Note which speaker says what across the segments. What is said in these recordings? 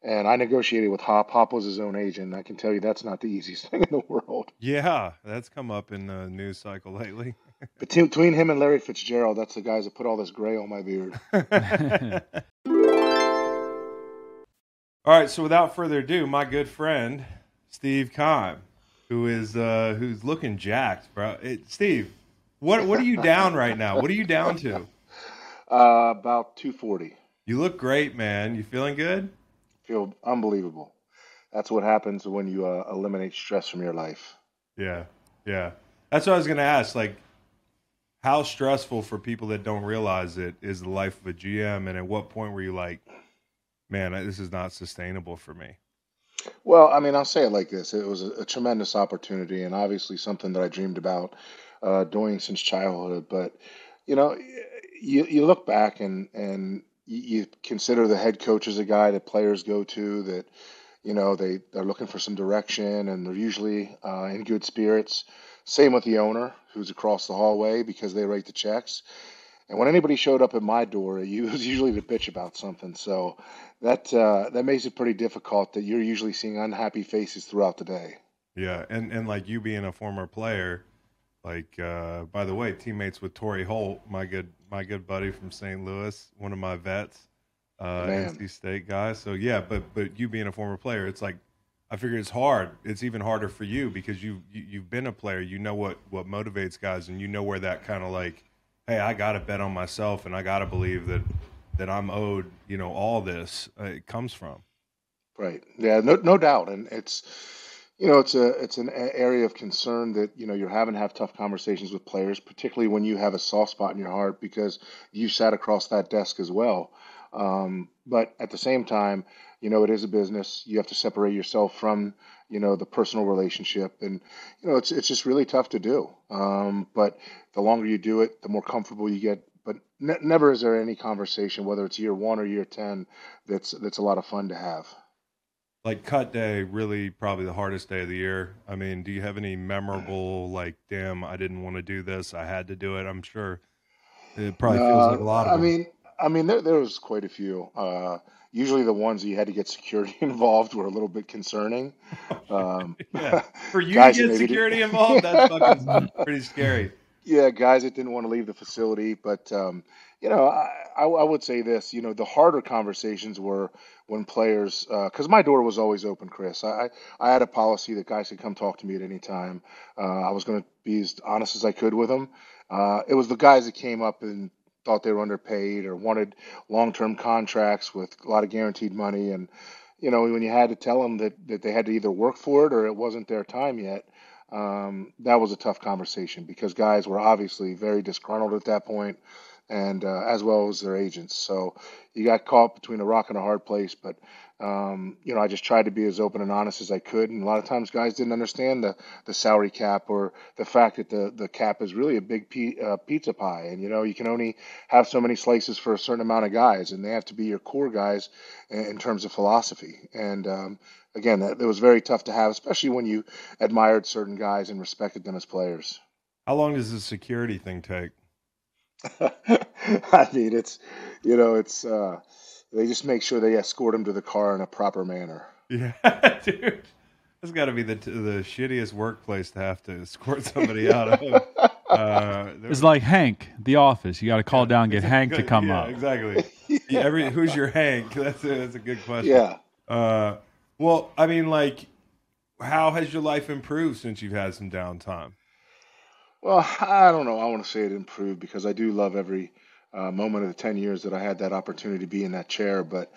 Speaker 1: And I negotiated with Hop. Hop was his own agent. I can tell you that's not the easiest thing in the world.
Speaker 2: Yeah, that's come up in the news cycle lately.
Speaker 1: Between him and Larry Fitzgerald, that's the guys that put all this gray on my beard.
Speaker 2: All right, so without further ado, my good friend Steve Kime, who's looking jacked, bro. Steve, what are you down right now? What are you down to?
Speaker 1: About 240.
Speaker 2: You look great, man. You feeling good?
Speaker 1: Feel unbelievable. That's what happens when you eliminate stress from your life.
Speaker 2: Yeah, yeah. That's what I was gonna ask. Like, how stressful for people that don't realize it is the life of a GM, and at what point were you like, man, this is not sustainable for me?
Speaker 1: Well, I mean, I'll say it like this. It was a tremendous opportunity and obviously something that I dreamed about doing since childhood. But, you know, you look back and you consider the head coach as a guy that players go to that, they're looking for some direction and they're usually in good spirits. Same with the owner who's across the hallway because they write the checks. And when anybody showed up at my door, it was usually to bitch about something. So that makes it pretty difficult that you're usually seeing unhappy faces throughout the day.
Speaker 2: Yeah, and like you being a former player, like by the way, teammates with Torrey Holt, my good buddy from St. Louis, one of my vets,
Speaker 1: Man,
Speaker 2: NC State guy. So yeah, but you being a former player, it's like I figure it's hard. It's even harder for you because you've been a player. You know what motivates guys, and you know where that kind of like, hey, I got to bet on myself, and I got to believe that I'm owed, all this. It comes from.
Speaker 1: right? Yeah, no doubt. And it's an area of concern that you're having to have tough conversations with players, particularly when you have a soft spot in your heart because you sat across that desk as well. But at the same time, it is a business. You have to separate yourself from the personal relationship, and it's just really tough to do. But the longer you do it, the more comfortable you get. But never is there any conversation, whether it's year one or year 10, that's a lot of fun to have.
Speaker 2: Like cut day, really probably the hardest day of the year. I mean, do you have any memorable like, damn, I didn't want to do this, I had to do it? I'm sure it probably feels like a
Speaker 1: No,
Speaker 2: lot of
Speaker 1: I
Speaker 2: them.
Speaker 1: mean, there was quite a few. Usually the ones that you had to get security involved were a little bit concerning.
Speaker 2: Yeah, for you to
Speaker 1: Guys that
Speaker 2: get
Speaker 1: maybe did,
Speaker 2: security involved, that's fucking pretty scary.
Speaker 1: yeah, guys that didn't want to leave the facility. But I would say this. The harder conversations were when players, because my door was always open, Chris. I had a policy that guys could come talk to me at any time. I was going to be as honest as I could with them. It was the guys that came up and thought they were underpaid or wanted long-term contracts with a lot of guaranteed money, and when you had to tell them that they had to either work for it or it wasn't their time yet, that was a tough conversation because guys were obviously very disgruntled at that point, and as well as their agents. So you got caught between a rock and a hard place. But I just tried to be as open and honest as I could. And a lot of times, guys didn't understand the salary cap or the fact that the cap is really a big pizza pie, and you can only have so many slices for a certain amount of guys, and they have to be your core guys in terms of philosophy. And again, it was very tough to have, especially when you admired certain guys and respected them as players.
Speaker 2: How long does the security thing take?
Speaker 1: I mean, they just make sure they escort him to the car in a proper manner.
Speaker 2: Yeah, dude, that's got to be the shittiest workplace to have to escort somebody out of. There
Speaker 3: It's
Speaker 2: was,
Speaker 3: like Hank, The Office. You got to call
Speaker 2: yeah,
Speaker 3: down, get Hank to
Speaker 2: exactly,
Speaker 3: come
Speaker 2: yeah,
Speaker 3: up.
Speaker 2: exactly. Yeah, who's your Hank? That's a good question.
Speaker 1: Yeah.
Speaker 2: Uh, well, I mean, like, how has your life improved since you've had some downtime?
Speaker 1: Well, I don't know. I want to say it improved because I do love every moment of the 10 years that I had that opportunity to be in that chair. But,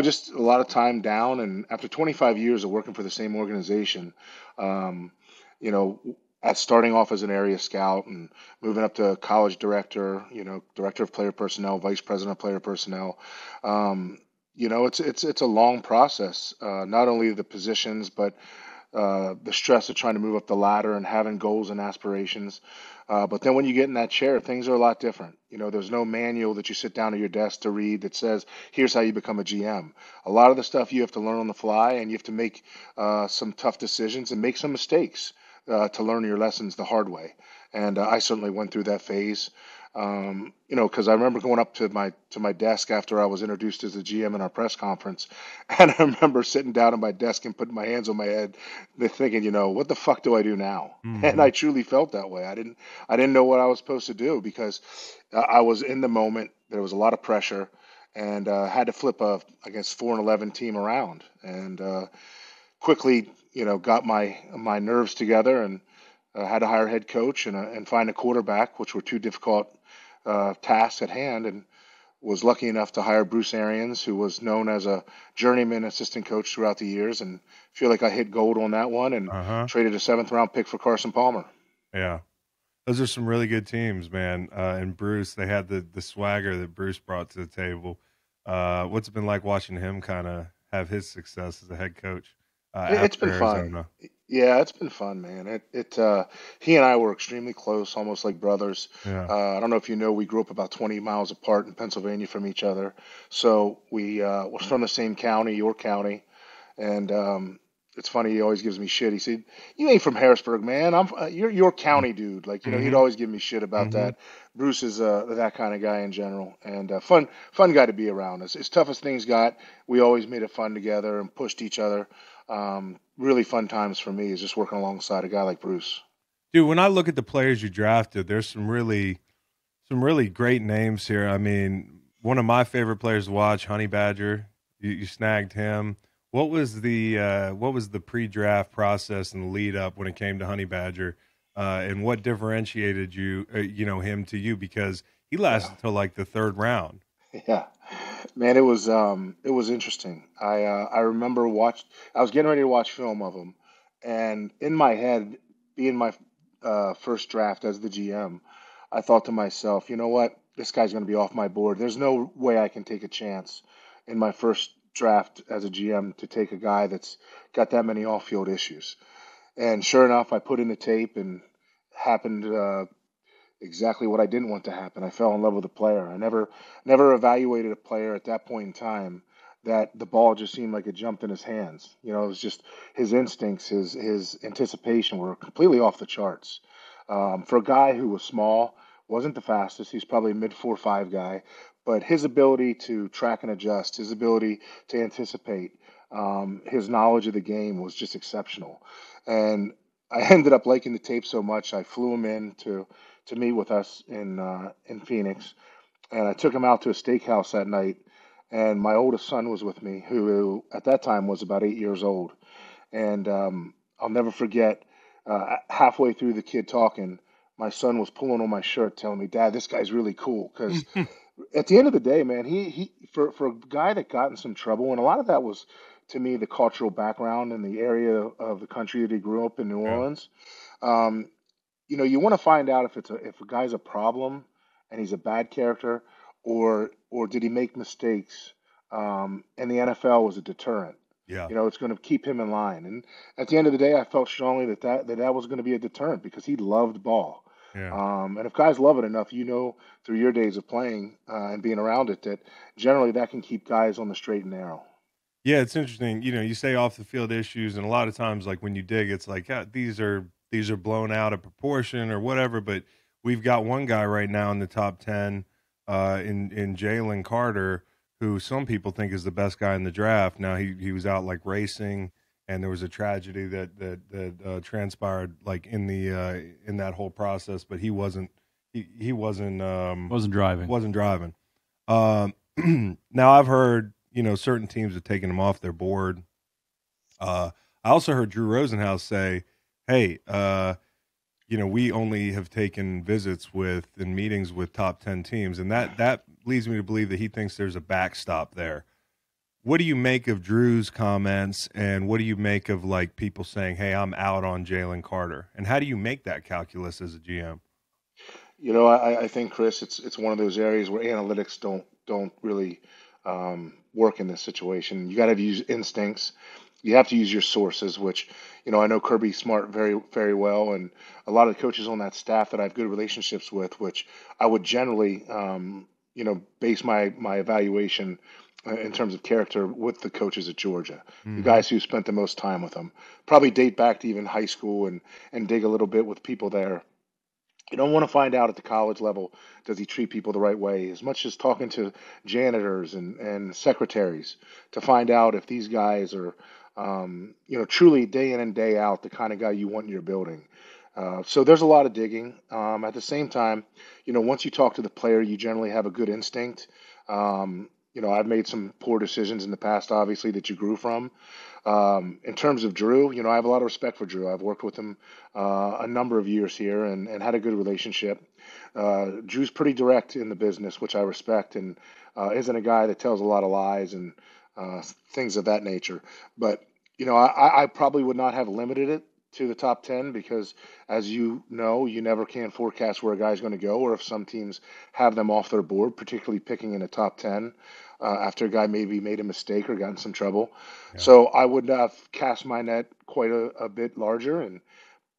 Speaker 1: just a lot of time down. And after 25 years of working for the same organization, um, you know, at starting off as an area scout and moving up to college director, director of player personnel, vice president of player personnel, it's a long process. Not only the positions, but the stress of trying to move up the ladder and having goals and aspirations. But then when you get in that chair, things are a lot different. There's no manual that you sit down at your desk to read that says, here's how you become a GM. A lot of the stuff you have to learn on the fly, and you have to make some tough decisions and make some mistakes. to learn your lessons the hard way. And I certainly went through that phase. Because I remember going up to my desk after I was introduced as the GM in our press conference, and I remember sitting down at my desk and putting my hands on my head, and thinking, what the fuck do I do now? And
Speaker 2: Mm-hmm.
Speaker 1: I truly felt that way. I didn't know what I was supposed to do because I was in the moment. There was a lot of pressure, and had to flip a against 4-11 team around, and quickly, got my nerves together and had to hire a head coach and find a quarterback, which were two difficult tasks at hand, and was lucky enough to hire Bruce Arians, who was known as a journeyman assistant coach throughout the years, and feel like I hit gold on that one and
Speaker 2: Uh-huh.
Speaker 1: traded a seventh round pick for Carson Palmer.
Speaker 2: Yeah. Those are some really good teams, man. And Bruce, they had the swagger that Bruce brought to the table. What's it been like watching him kind of have his success as a head coach
Speaker 1: It's
Speaker 2: after
Speaker 1: been fun.
Speaker 2: Arizona?
Speaker 1: Yeah, it's been fun, man. He and I were extremely close, almost like brothers.
Speaker 2: Yeah.
Speaker 1: I don't know if you know, we grew up about 20 miles apart in Pennsylvania from each other. So we're from the same county, York County. And it's funny, he always gives me shit. He said, "You ain't from Harrisburg, man. You're your county dude." Like, he'd
Speaker 2: Mm-hmm.
Speaker 1: always give me shit about
Speaker 2: Mm-hmm.
Speaker 1: that. Bruce is that kind of guy in general, and fun guy to be around. As tough as things got, we always made it fun together and pushed each other. Really fun times for me is just working alongside a guy like Bruce.
Speaker 2: Dude, when I look at the players you drafted, there's some really great names here. I mean, one of my favorite players to watch, Honey Badger. You snagged him. What was the pre-draft process and the lead up when it came to Honey Badger, and what differentiated him to you because he
Speaker 1: Yeah.
Speaker 2: lasted till like the third round.
Speaker 1: Yeah, man, it was interesting. I remember I was getting ready to watch film of him, and in my head, being my first draft as the GM, I thought to myself, you know what, this guy's going to be off my board. There's no way I can take a chance in my first draft as a GM to take a guy that's got that many off-field issues. And sure enough, I put in the tape and happened. Exactly what I didn't want to happen. I fell in love with a player. I never evaluated a player at that point in time that the ball just seemed like it jumped in his hands. It was just his instincts, his anticipation were completely off the charts. For a guy who was small, wasn't the fastest. He's probably a mid 4.5 guy, but his ability to track and adjust, his ability to anticipate, his knowledge of the game was just exceptional. And I ended up liking the tape so much, I flew him in to meet with us in Phoenix, and I took him out to a steakhouse that night. And my oldest son was with me, who at that time was about 8 years old. And I'll never forget, halfway through the kid talking, my son was pulling on my shirt, telling me, "Dad, this guy's really cool." Because at the end of the day, man, he for a guy that got in some trouble, and a lot of that was to me the cultural background and the area of the country that he grew up in, New
Speaker 2: Yeah.
Speaker 1: Orleans. Um, you want to find out if a guy's a problem and he's a bad character, or did he make mistakes? And the NFL was a deterrent.
Speaker 2: Yeah.
Speaker 1: It's going to keep him in line. And at the end of the day, I felt strongly that was going to be a deterrent because he loved ball.
Speaker 2: Yeah.
Speaker 1: And if guys love it enough, through your days of playing and being around it, that generally that can keep guys on the straight and narrow.
Speaker 2: Yeah, it's interesting. You say off the field issues, and a lot of times, like when you dig, it's like, yeah, these are blown out of proportion or whatever. But we've got one guy right now in the top 10, in Jalen Carter, who some people think is the best guy in the draft. Now he was out like racing, and there was a tragedy that transpired like in that whole process. But he wasn't
Speaker 3: Wasn't driving.
Speaker 2: wasn't driving. Um, now I've heard certain teams have taken him off their board. I also heard Drew Rosenhaus say, "Hey, we only have taken visits with and meetings with top 10 teams," and that leads me to believe that he thinks there's a backstop there. What do you make of Drew's comments, and what do you make of like people saying, "Hey, I'm out on Jalen Carter," and how do you make that calculus as a GM?
Speaker 1: I think, Chris, it's one of those areas where analytics don't really work in this situation. You got to use instincts. You have to use your sources, which I know Kirby Smart very very well, and a lot of the coaches on that staff that I have good relationships with, which I would generally base my evaluation in terms of character with the coaches at Georgia, the
Speaker 2: Hmm.
Speaker 1: guys who spent the most time with them. Probably date back to even high school and dig a little bit with people there. You don't want to find out at the college level, does he treat people the right way? As much as talking to janitors and secretaries to find out if these guys are, truly day in and day out the kind of guy you want in your building. So there's a lot of digging. At the same time, once you talk to the player, you generally have a good instinct. I've made some poor decisions in the past, obviously, that you grew from. In terms of Drew, I have a lot of respect for Drew. I've worked with him a number of years here and had a good relationship. Drew's pretty direct in the business, which I respect, and isn't a guy that tells a lot of lies and things of that nature. But, I probably would not have limited it to the top 10 because, as you know, you never can forecast where a guy's going to go or if some teams have them off their board, particularly picking in the top 10 after a guy maybe made a mistake or got in some trouble.
Speaker 2: Yeah.
Speaker 1: So I would have cast my net quite a bit larger and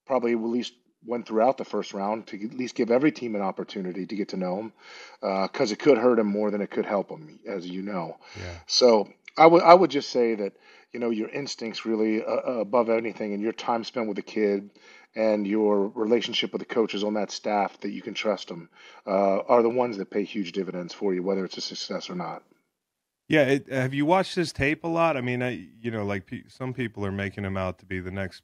Speaker 1: probably at least went throughout the first round to at least give every team an opportunity to get to know him because it could hurt him more than it could help him, as you know.
Speaker 2: Yeah.
Speaker 1: So I would just say that your instincts really above anything, and your time spent with the kid and your relationship with the coaches on that staff that you can trust them are the ones that pay huge dividends for you, whether it's a success or not.
Speaker 2: Yeah. Have you watched his tape a lot? I mean, like some people are making him out to be the next,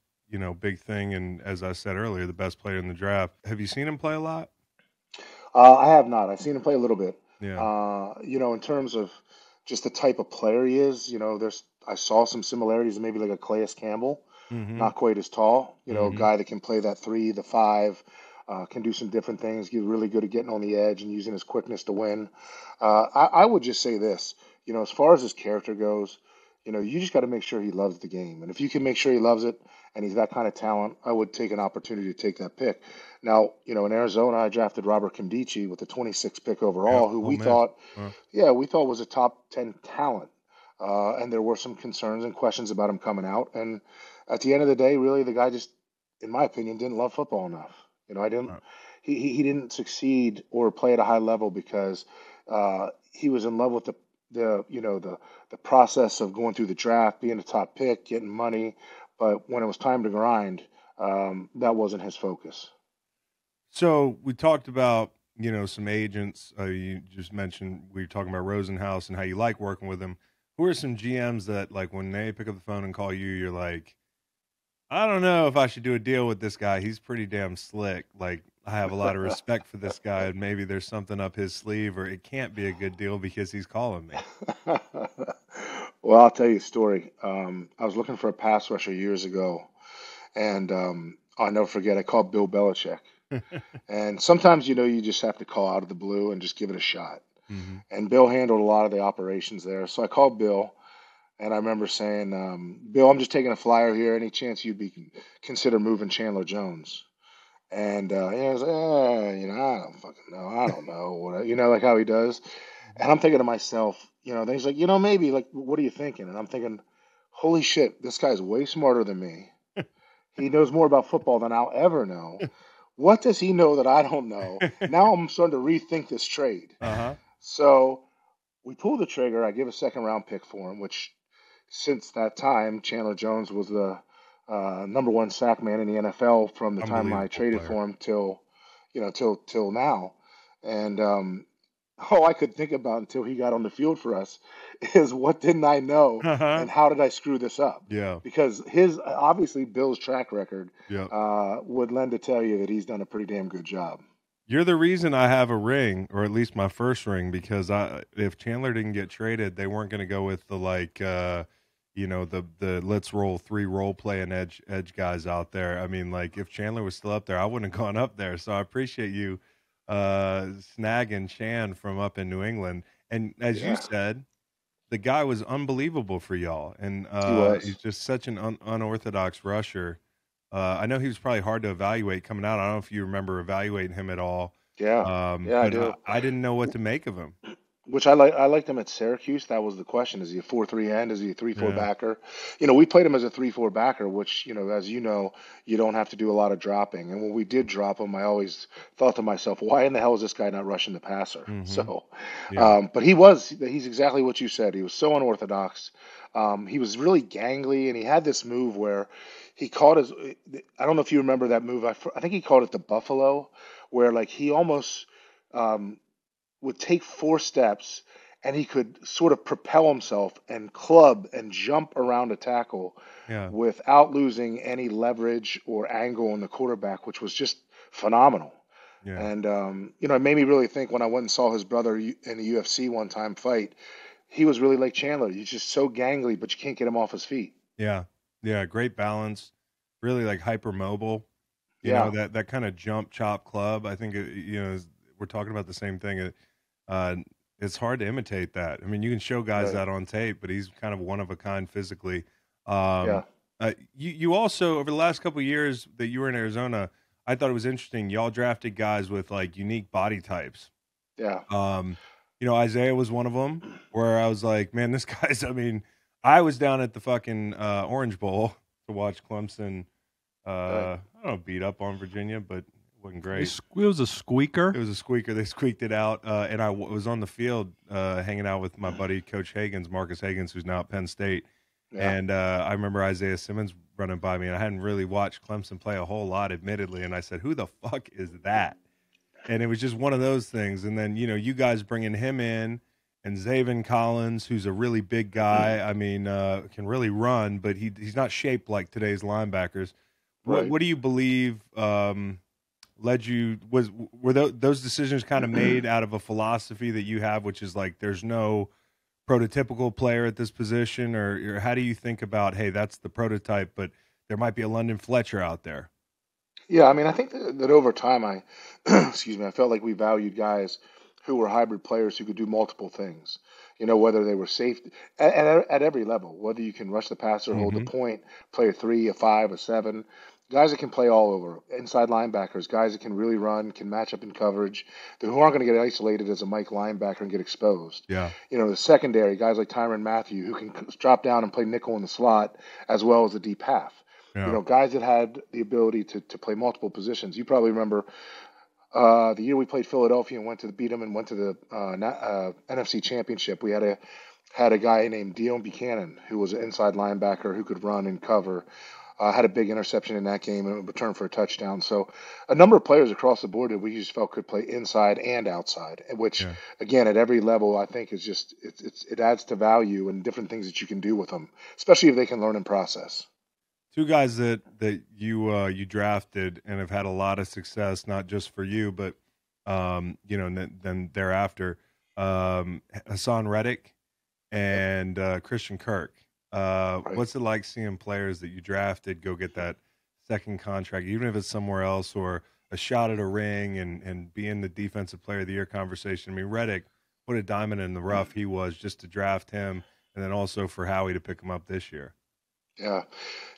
Speaker 2: big thing. And as I said earlier, the best player in the draft. Have you seen him play a lot?
Speaker 1: I have not. I've seen him play a little bit.
Speaker 2: Yeah.
Speaker 1: In terms of just the type of player he is, I saw some similarities, maybe like a Calais Campbell,
Speaker 2: Hmm.
Speaker 1: not quite as tall, a
Speaker 2: Hmm.
Speaker 1: guy that can play that three, the five, can do some different things, get really good at getting on the edge and using his quickness to win. I would just say this, as far as his character goes, you just got to make sure he loves the game. And if you can make sure he loves it and he's that kind of talent, I would take an opportunity to take that pick. Now, in Arizona, I drafted Robert Kimdichie with the 26th pick
Speaker 2: Yep.
Speaker 1: overall, who
Speaker 2: Ole Miss.
Speaker 1: we thought was a top 10 talent. And there were some concerns and questions about him coming out. And at the end of the day, really, the guy just, in my opinion, didn't love football enough. I didn't.
Speaker 2: Uh,
Speaker 1: He didn't succeed or play at a high level because he was in love with the process of going through the draft, being a top pick, getting money. But when it was time to grind, that wasn't his focus.
Speaker 2: So we talked about, some agents. You just mentioned we were talking about Rosenhaus and how you like working with him. Who are some GMs that, like, when they pick up the phone and call you, you're like, I don't know if I should do a deal with this guy. He's pretty damn slick. Like, I have a lot of respect for this guy, and maybe there's something up his sleeve, or it can't be a good deal because he's calling me.
Speaker 1: Well, I'll tell you a story. I was looking for a pass rusher years ago, and I'll never forget. I called Bill Belichick, and sometimes you just have to call out of the blue and just give it a shot.
Speaker 2: Hmm.
Speaker 1: And Bill handled a lot of the operations there, so I called Bill, and I remember saying, "Bill, I'm just taking a flyer here. Any chance you'd be consider moving Chandler Jones?" And he was, I don't fucking know. I don't know what, like how he does. And I'm thinking to myself, then he's like, maybe, like, what are you thinking? And I'm thinking, holy shit, this guy's way smarter than me. He knows more about football than I'll ever know. What does he know that I don't know? Now I'm starting to rethink this trade.
Speaker 2: Uh-huh.
Speaker 1: So we pull the trigger. I give a second round pick for him, which since that time, Chandler Jones was the number one sack man in the NFL from the time I
Speaker 2: Unbelievable
Speaker 1: traded
Speaker 2: player.
Speaker 1: for him till now. And all I could think about until he got on the field for us is what didn't I know
Speaker 2: Uh-huh.
Speaker 1: and how did I screw this up?
Speaker 2: Yeah.
Speaker 1: Because his obviously Bill's track record
Speaker 2: Yeah.
Speaker 1: would lend to tell you that he's done a pretty damn good job.
Speaker 2: You're the reason I have a ring, or at least my first ring, because if Chandler didn't get traded, they weren't going to go with the the let's roll three role playing edge guys out there. I mean, like, if Chandler was still up there, I wouldn't have gone up there. So I appreciate you snagging Chan from up in New England. And as you
Speaker 1: Yeah,
Speaker 2: said, the guy was unbelievable for y'all, and
Speaker 1: he
Speaker 2: he's
Speaker 1: was.
Speaker 2: just such an unorthodox rusher. I know he was probably hard to evaluate coming out. I don't know if you remember evaluating him at all,
Speaker 1: Yeah, yeah, I
Speaker 2: but I,
Speaker 1: do.
Speaker 2: I didn't know what to make of him.
Speaker 1: which I liked him at Syracuse. That was the question. Is he a 4-3 end? Is he a 3-4
Speaker 2: Yeah.
Speaker 1: backer? We played him as a 3-4 backer, which, as you don't have to do a lot of dropping. And when we did drop him, I always thought to myself, why in the hell is this guy not rushing the passer?
Speaker 2: Mm-hmm.
Speaker 1: So,
Speaker 2: Yeah.
Speaker 1: but he's exactly what you said. He was so unorthodox. He was really gangly, and he had this move where he caught his, I don't know if you remember that move. I think he called it the Buffalo, where like he almost, um, would take 4 steps and he could sort of propel himself and club and jump around a tackle
Speaker 2: Yeah.
Speaker 1: without losing any leverage or angle on the quarterback, which was just phenomenal.
Speaker 2: Yeah.
Speaker 1: And it made me really think when I went and saw his brother in the UFC one time fight. He was really like Chandler. He's just so gangly, but you can't get him off his feet.
Speaker 2: Yeah. Yeah. Great balance. Really like hyper mobile.
Speaker 1: Yeah,
Speaker 2: That kind of jump chop club. I think we're talking about the same thing. Uh, it's hard to imitate that. I mean, you can show guys
Speaker 1: right.
Speaker 2: that on tape, but he's kind of one of a kind physically.
Speaker 1: Yeah,
Speaker 2: Um, you also over the last couple of years that you were in Arizona, I thought it was interesting. Y'all drafted guys with like unique body types.
Speaker 1: yeah,
Speaker 2: Um, Isaiah was one of them where I was like, man, this guy's. I mean, I was down at the fucking Orange Bowl to watch Clemson.
Speaker 1: right.
Speaker 2: I don't know, beat up on Virginia, but it wasn't great.
Speaker 3: It was a
Speaker 2: It
Speaker 3: squeaker.
Speaker 2: was a squeaker. They squeaked it out, and was on the field hanging out with my buddy Coach Higgins, Marcus Higgins, who's now at Penn State.
Speaker 1: Yeah,
Speaker 2: And I remember Isaiah Simmons running by me, and I hadn't really watched Clemson play a whole lot, admittedly. And I said, "Who the fuck is that?" And it was just one of those things. And then you guys bringing him in, and Zaven Collins, who's a really big guy. I mean, can really run, but he's not shaped like today's linebackers. What
Speaker 1: right.
Speaker 2: what do you believe led you were those decisions kind of made out of a philosophy that you have, which is like there's no prototypical player at this position, or how do you think about, hey, that's the prototype, but there might be a London Fletcher out there?
Speaker 1: Yeah, I mean, I think that over time, excuse me, I felt like we valued guys who were hybrid players who could do multiple things. Whether they were safe at every level, whether you can rush the passer, hold the
Speaker 2: Mm-hmm.
Speaker 1: point, play a 3, a 5, a 7, guys that can play all over, inside linebackers, guys that can really run, can match up in coverage, who aren't going to get isolated as a Mike linebacker and get exposed.
Speaker 2: Yeah.
Speaker 1: The secondary, guys like Tyrann Mathieu, who can drop down and play nickel in the slot as well as the deep half.
Speaker 2: Yeah.
Speaker 1: Guys that had the ability to play multiple positions. You probably remember the year we played Philadelphia and beat them and went to the NFC Championship. We had a guy named Dion Buchanan who was an inside linebacker who could run and cover. Had a big interception in that game and returned for a touchdown. So a number of players across the board that we just felt could play inside and outside, which
Speaker 2: Yeah.
Speaker 1: again at every level I think is just it adds to value and different things that you can do with them, especially if they can learn and process.
Speaker 2: Two guys that you drafted and have had a lot of success, not just for you, but then thereafter, Hassan Reddick and Christian Kirk.
Speaker 1: Right.
Speaker 2: What's it like seeing players that you drafted go get that second contract, even if it's somewhere else, or a shot at a ring and be in the defensive player of the year conversation? I mean, Reddick, what a diamond in the rough he was just to draft him, and then also for Howie to pick him up this year.
Speaker 1: Yeah,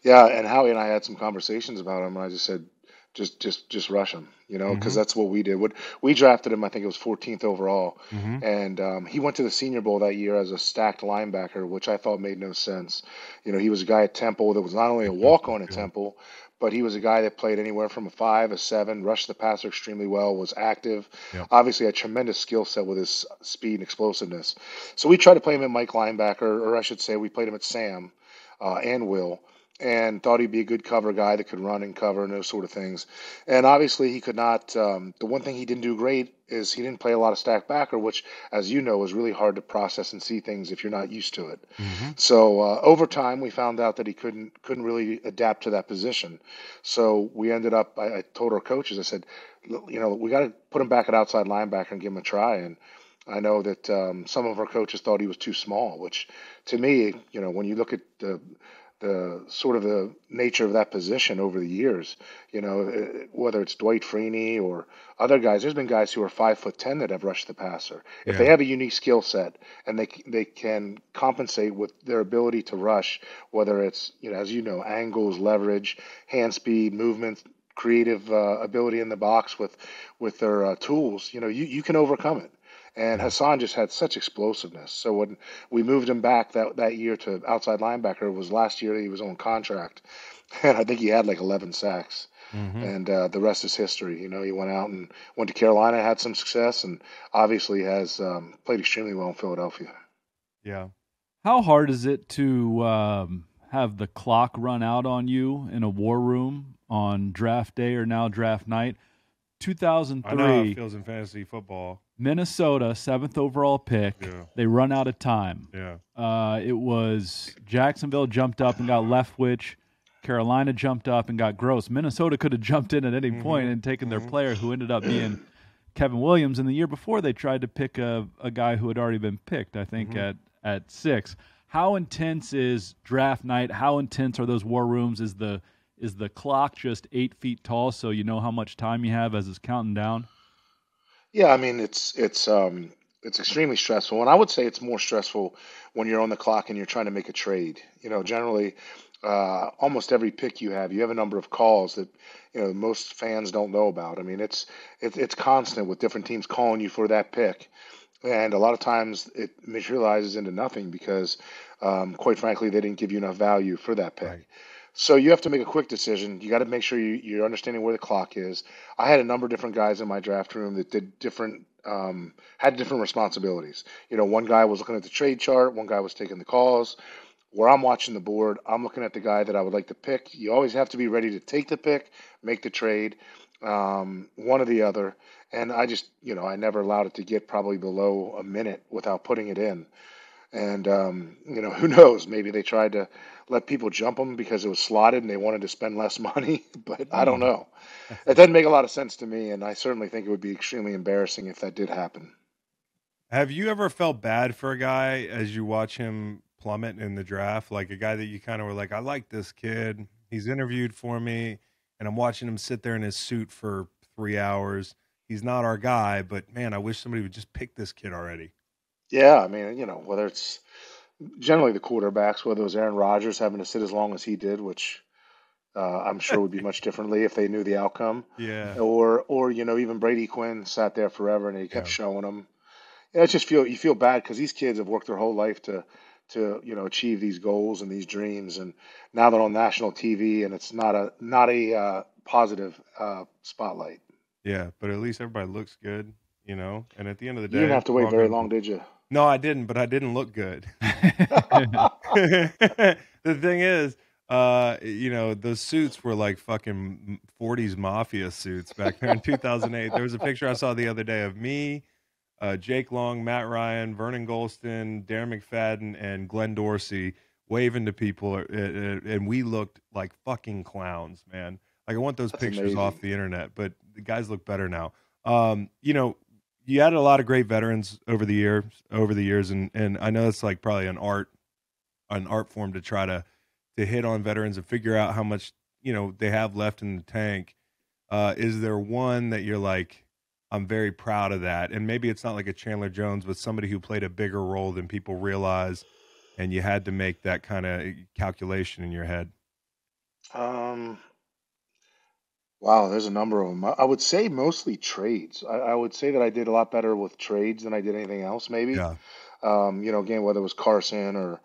Speaker 1: yeah, and Howie and I had some conversations about him, and I just said, just rush him, because
Speaker 2: Mm-hmm.
Speaker 1: that's what we did. What we drafted him, I think it was 14th overall,
Speaker 2: Mm-hmm.
Speaker 1: and he went to the Senior Bowl that year as a stacked linebacker, which I thought made no sense. He was a guy at Temple that was not only a
Speaker 2: Picked up some
Speaker 1: walk-on at
Speaker 2: skill.
Speaker 1: Temple, but he was a guy that played anywhere from a 5, a 7, rushed the passer extremely well, was active,
Speaker 2: Yep.
Speaker 1: obviously had tremendous skill set with his speed and explosiveness. So we tried to play him at Mike linebacker, or I should say, we played him at Sam and Will, and thought he'd be a good cover guy that could run and cover and those sort of things. And obviously, he could not. The one thing he didn't do great is he didn't play a lot of stack backer, which, as you know, is really hard to process and see things if you're not used to it.
Speaker 2: Mm-hmm.
Speaker 1: So over time, we found out that he couldn't really adapt to that position. So we ended up. I told our coaches, I said, we got to put him back at outside linebacker and give him a try. And I know that some of our coaches thought he was too small, which to me, when you look at the sort of the nature of that position over the years, whether it's Dwight Freeney or other guys, there's been guys who are 5'10" that have rushed the passer. If they
Speaker 2: Yeah.
Speaker 1: have a unique skill set and they can compensate with their ability to rush, whether it's as angles, leverage, hand speed, movement, creative ability in the box with their tools, you can overcome it. And
Speaker 2: Yeah.
Speaker 1: Hassan just had such explosiveness. So when we moved him back that year to outside linebacker, it was last year he was on contract, and I think he had like 11 sacks.
Speaker 2: Hmm.
Speaker 1: And the rest is history. He went out and went to Carolina, had some success, and obviously has played extremely well in Philadelphia.
Speaker 2: Yeah.
Speaker 3: How hard is it to have the clock run out on you in a war room on draft day or now draft night?
Speaker 2: I know how it
Speaker 3: 2003,
Speaker 2: feels in fantasy football.
Speaker 3: Minnesota, 7th overall pick.
Speaker 2: Yeah.
Speaker 3: They run out of time.
Speaker 2: Yeah.
Speaker 3: It was Jacksonville jumped up and got Leftwich. Carolina jumped up and got Gross. Minnesota could have jumped in at any point
Speaker 2: Hmm.
Speaker 3: and taken their
Speaker 2: Hmm.
Speaker 3: player, who ended up being Kevin Williams. And the year before, they tried to pick a guy who had already been picked, I think,
Speaker 2: Hmm.
Speaker 3: at 6. How intense is draft night? How intense are those war rooms? Is the clock just 8 feet tall, so you know how much time you have as it's counting down?
Speaker 1: Yeah, I mean it's extremely stressful, and I would say it's more stressful when you're on the clock and you're trying to make a trade. Generally, almost every pick you have a number of calls that most fans don't know about. I mean, it's constant with different teams calling you for that pick, and a lot of times it materializes into nothing because, quite frankly, they didn't give you enough value for that pick.
Speaker 2: Right.
Speaker 1: So you have to make a quick decision. You got to make sure you're understanding where the clock is. I had a number of different guys in my draft room that did had different responsibilities. One guy was looking at the trade chart, one guy was taking the calls. Where I'm watching the board, I'm looking at the guy that I would like to pick. You always have to be ready to take the pick, make the trade, one or the other. And I just, I never allowed it to get probably below a minute without putting it in. And who knows? Maybe they tried to let people jump them because it was slotted and they wanted to spend less money. But I don't
Speaker 3: Hmm.
Speaker 1: know. It doesn't make a lot of sense to me, and I certainly think it would be extremely embarrassing if that did happen.
Speaker 2: Have you ever felt bad for a guy as you watch him plummet in the draft? Like a guy that you kind of were like, I like this kid. He's interviewed for me, and I'm watching him sit there in his suit for 3 hours. He's not our guy, but man, I wish somebody would just pick this kid already.
Speaker 1: Yeah, I mean, whether it's generally the quarterbacks, whether it was Aaron Rodgers having to sit as long as he did, which I'm sure would be much differently if they knew the outcome,
Speaker 2: Yeah.
Speaker 1: or even Brady Quinn sat there forever and he kept
Speaker 2: Yeah.
Speaker 1: showing them. I just you feel bad because these kids have worked their whole life to achieve these goals and these dreams, and now they're on national TV, and it's not a positive spotlight.
Speaker 2: Yeah. But at least everybody looks good. And at the end of the
Speaker 1: You didn't
Speaker 2: day,
Speaker 1: have to
Speaker 2: we're
Speaker 1: wait
Speaker 2: all
Speaker 1: very
Speaker 2: going
Speaker 1: long,
Speaker 2: to.
Speaker 1: did you?
Speaker 2: No, I didn't, but I didn't look good. The thing is, those suits were like fucking 40s mafia suits back there in 2008. There was a picture I saw the other day of me, Jake Long, Matt Ryan, Vernon Golston, Darren McFadden, and Glenn Dorsey waving to people, and we looked like fucking clowns, man. Like I want those
Speaker 1: That's
Speaker 2: pictures off
Speaker 1: amazing.
Speaker 2: the internet, but the guys look better now. Um, you know, you had a lot of great veterans over the years, and I know it's like probably an art form to try to hit on veterans and figure out how much they have left in the tank. Is there one that you're like, I'm very proud of that? And maybe it's not like a Chandler Jones, but somebody who played a bigger role than people realize, and you had to make that kind of calculation in your head.
Speaker 1: Um, wow, there's a number of them. I would say mostly trades. I would say that I did a lot better with trades than I did anything else, maybe.
Speaker 2: Yeah,
Speaker 1: Again, whether it was Carson or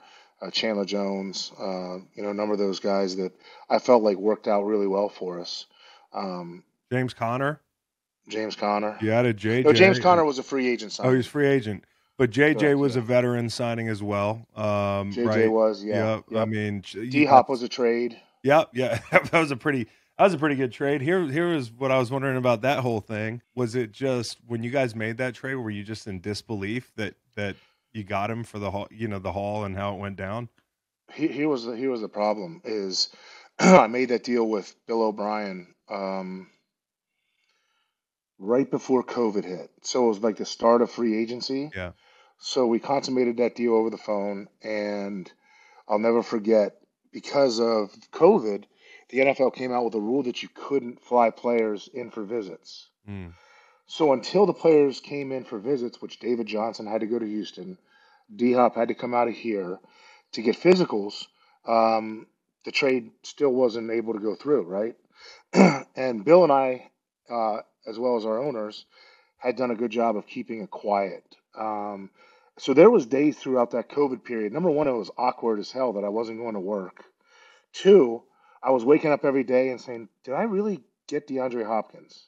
Speaker 1: Chandler Jones, a number of those guys that I felt like worked out really well for us. Um,
Speaker 2: James Conner,
Speaker 1: James Conner.
Speaker 2: you added
Speaker 1: No, James
Speaker 2: JJ.
Speaker 1: Conner was a free agent
Speaker 2: Oh, he's
Speaker 1: signing.
Speaker 2: free agent, but JJ
Speaker 1: Correct,
Speaker 2: was a
Speaker 1: yeah.
Speaker 2: veteran signing as well.
Speaker 1: JJ
Speaker 2: Right?
Speaker 1: was, yeah,
Speaker 2: Yeah, I
Speaker 1: yep.
Speaker 2: mean,
Speaker 1: D
Speaker 2: you got.
Speaker 1: Hop was a trade.
Speaker 2: Yeah, yeah. That was a pretty good trade. Here is what I was wondering about that whole thing. Was it just when you guys made that trade, were you just in disbelief that you got him for the haul and how it went down?
Speaker 1: Here was the problem is I made that deal with Bill O'Brien right before COVID hit. So it was like the start of free agency.
Speaker 2: Yeah.
Speaker 1: So we consummated that deal over the phone, and I'll never forget because of COVID, the NFL came out with a rule that you couldn't fly players in for visits.
Speaker 2: Mm.
Speaker 1: So until the players came in for visits, which David Johnson had to go to Houston, D Hop had to come out of here to get physicals, um, the trade still wasn't able to go through, right? And Bill and I, as well as our owners, had done a good job of keeping it quiet. Um, so there was days throughout that COVID period. Number one, it was awkward as hell that I wasn't going to work. Two, I was waking up every day and saying, "Did I really get DeAndre Hopkins?"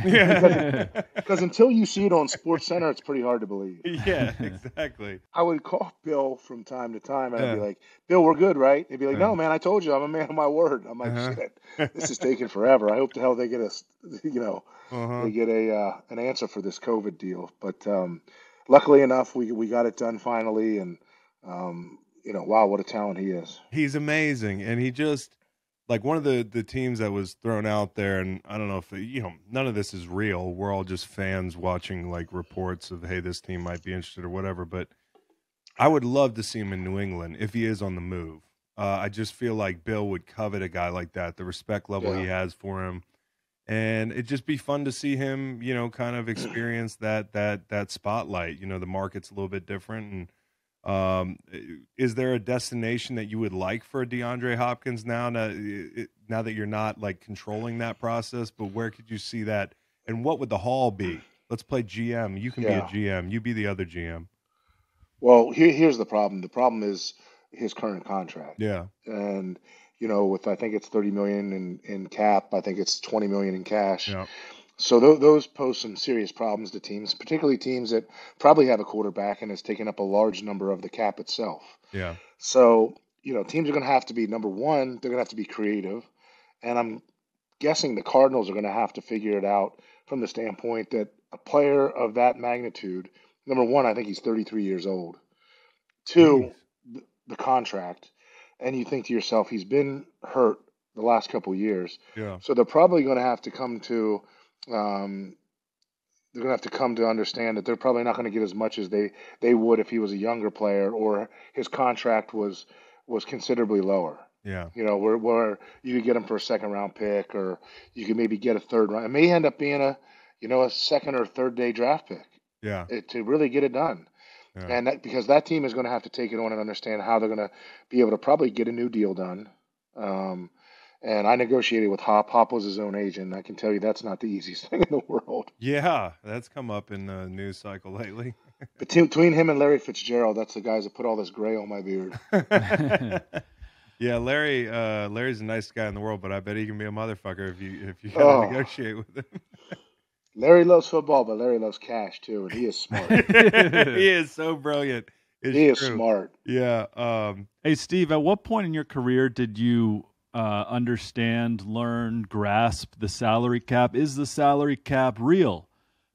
Speaker 1: Because
Speaker 2: Yeah.
Speaker 1: because until you see it on Sports Center, it's pretty hard to believe.
Speaker 2: Yeah, exactly.
Speaker 1: I would call Bill from time to time and I'd be
Speaker 2: Yeah.
Speaker 1: like, "Bill, we're good, right?" He'd be like,
Speaker 2: Uh,
Speaker 1: "No, man, I told you I'm a man of my word." I'm like,
Speaker 2: uh-huh.
Speaker 1: "Shit, this is taking forever. I hope the hell they get us, you know,
Speaker 2: Uh-huh.
Speaker 1: they get a an answer for this COVID deal." But luckily enough, we got it done finally, and wow, what a talent he is.
Speaker 2: He's amazing, and he just like one of the teams that was thrown out there, and I don't know if none of this is real. We're all just fans watching like reports of, hey, this team might be interested or whatever. But I would love to see him in New England if he is on the move. I just feel like Bill would covet a guy like that, the respect level
Speaker 1: Yeah,
Speaker 2: he has for him, and it'd just be fun to see him, kind of experience that spotlight. The market's a little bit different, and is there a destination that you would like for DeAndre Hopkins now that you're not like controlling that process? But where could you see that, and what would the haul be? Let's play GM. You can be a
Speaker 1: yeah.
Speaker 2: GM. You be the other GM.
Speaker 1: Well, here's the problem. The problem is his current contract,
Speaker 2: Yeah,
Speaker 1: and with I think it's 30 million in cap. I think it's 20 million in cash.
Speaker 2: yeah,
Speaker 1: So those pose some serious problems to teams, particularly teams that probably have a quarterback and has taken up a large number of the cap itself.
Speaker 2: yeah.
Speaker 1: So, teams are going to have to be number one, they're going to have to be creative. And I'm guessing the Cardinals are going to have to figure it out from the standpoint that a player of that magnitude, number one, I think he's 33 years old.
Speaker 2: Jeez.
Speaker 1: Two, the contract. And you think to yourself, he's been hurt the last couple years.
Speaker 2: Yeah,
Speaker 1: So they're probably going to have to come to um, they're going to have to come to understand that they're probably not going to get as much as they would if he was a younger player or his contract was considerably lower.
Speaker 2: yeah,
Speaker 1: Where you could get him for a second round pick, or you could maybe get a third round. It may end up being a second or third day draft pick
Speaker 2: yeah,
Speaker 1: to really get it done.
Speaker 2: yeah.
Speaker 1: And because that team is going to have to take it on and understand how they're going to be able to probably get a new deal done. Um, and I negotiated with Hop. Hop was his own agent. I can tell you that's not the easiest thing in the world.
Speaker 2: Yeah, that's come up in the news cycle lately.
Speaker 1: Between him and Larry Fitzgerald, that's the guys that put all this gray on my beard.
Speaker 2: Yeah, Larry's the nicest guy in the world, but I bet he can be a motherfucker if you got to
Speaker 1: Oh,
Speaker 2: negotiate with him.
Speaker 1: Larry loves football, but Larry loves cash too, and he is smart.
Speaker 2: He is so brilliant. It's
Speaker 1: He is
Speaker 2: true.
Speaker 1: smart.
Speaker 2: Yeah.
Speaker 3: Hey, Steve, at what point in your career did you understand, learn, grasp the salary cap? Is the salary cap real?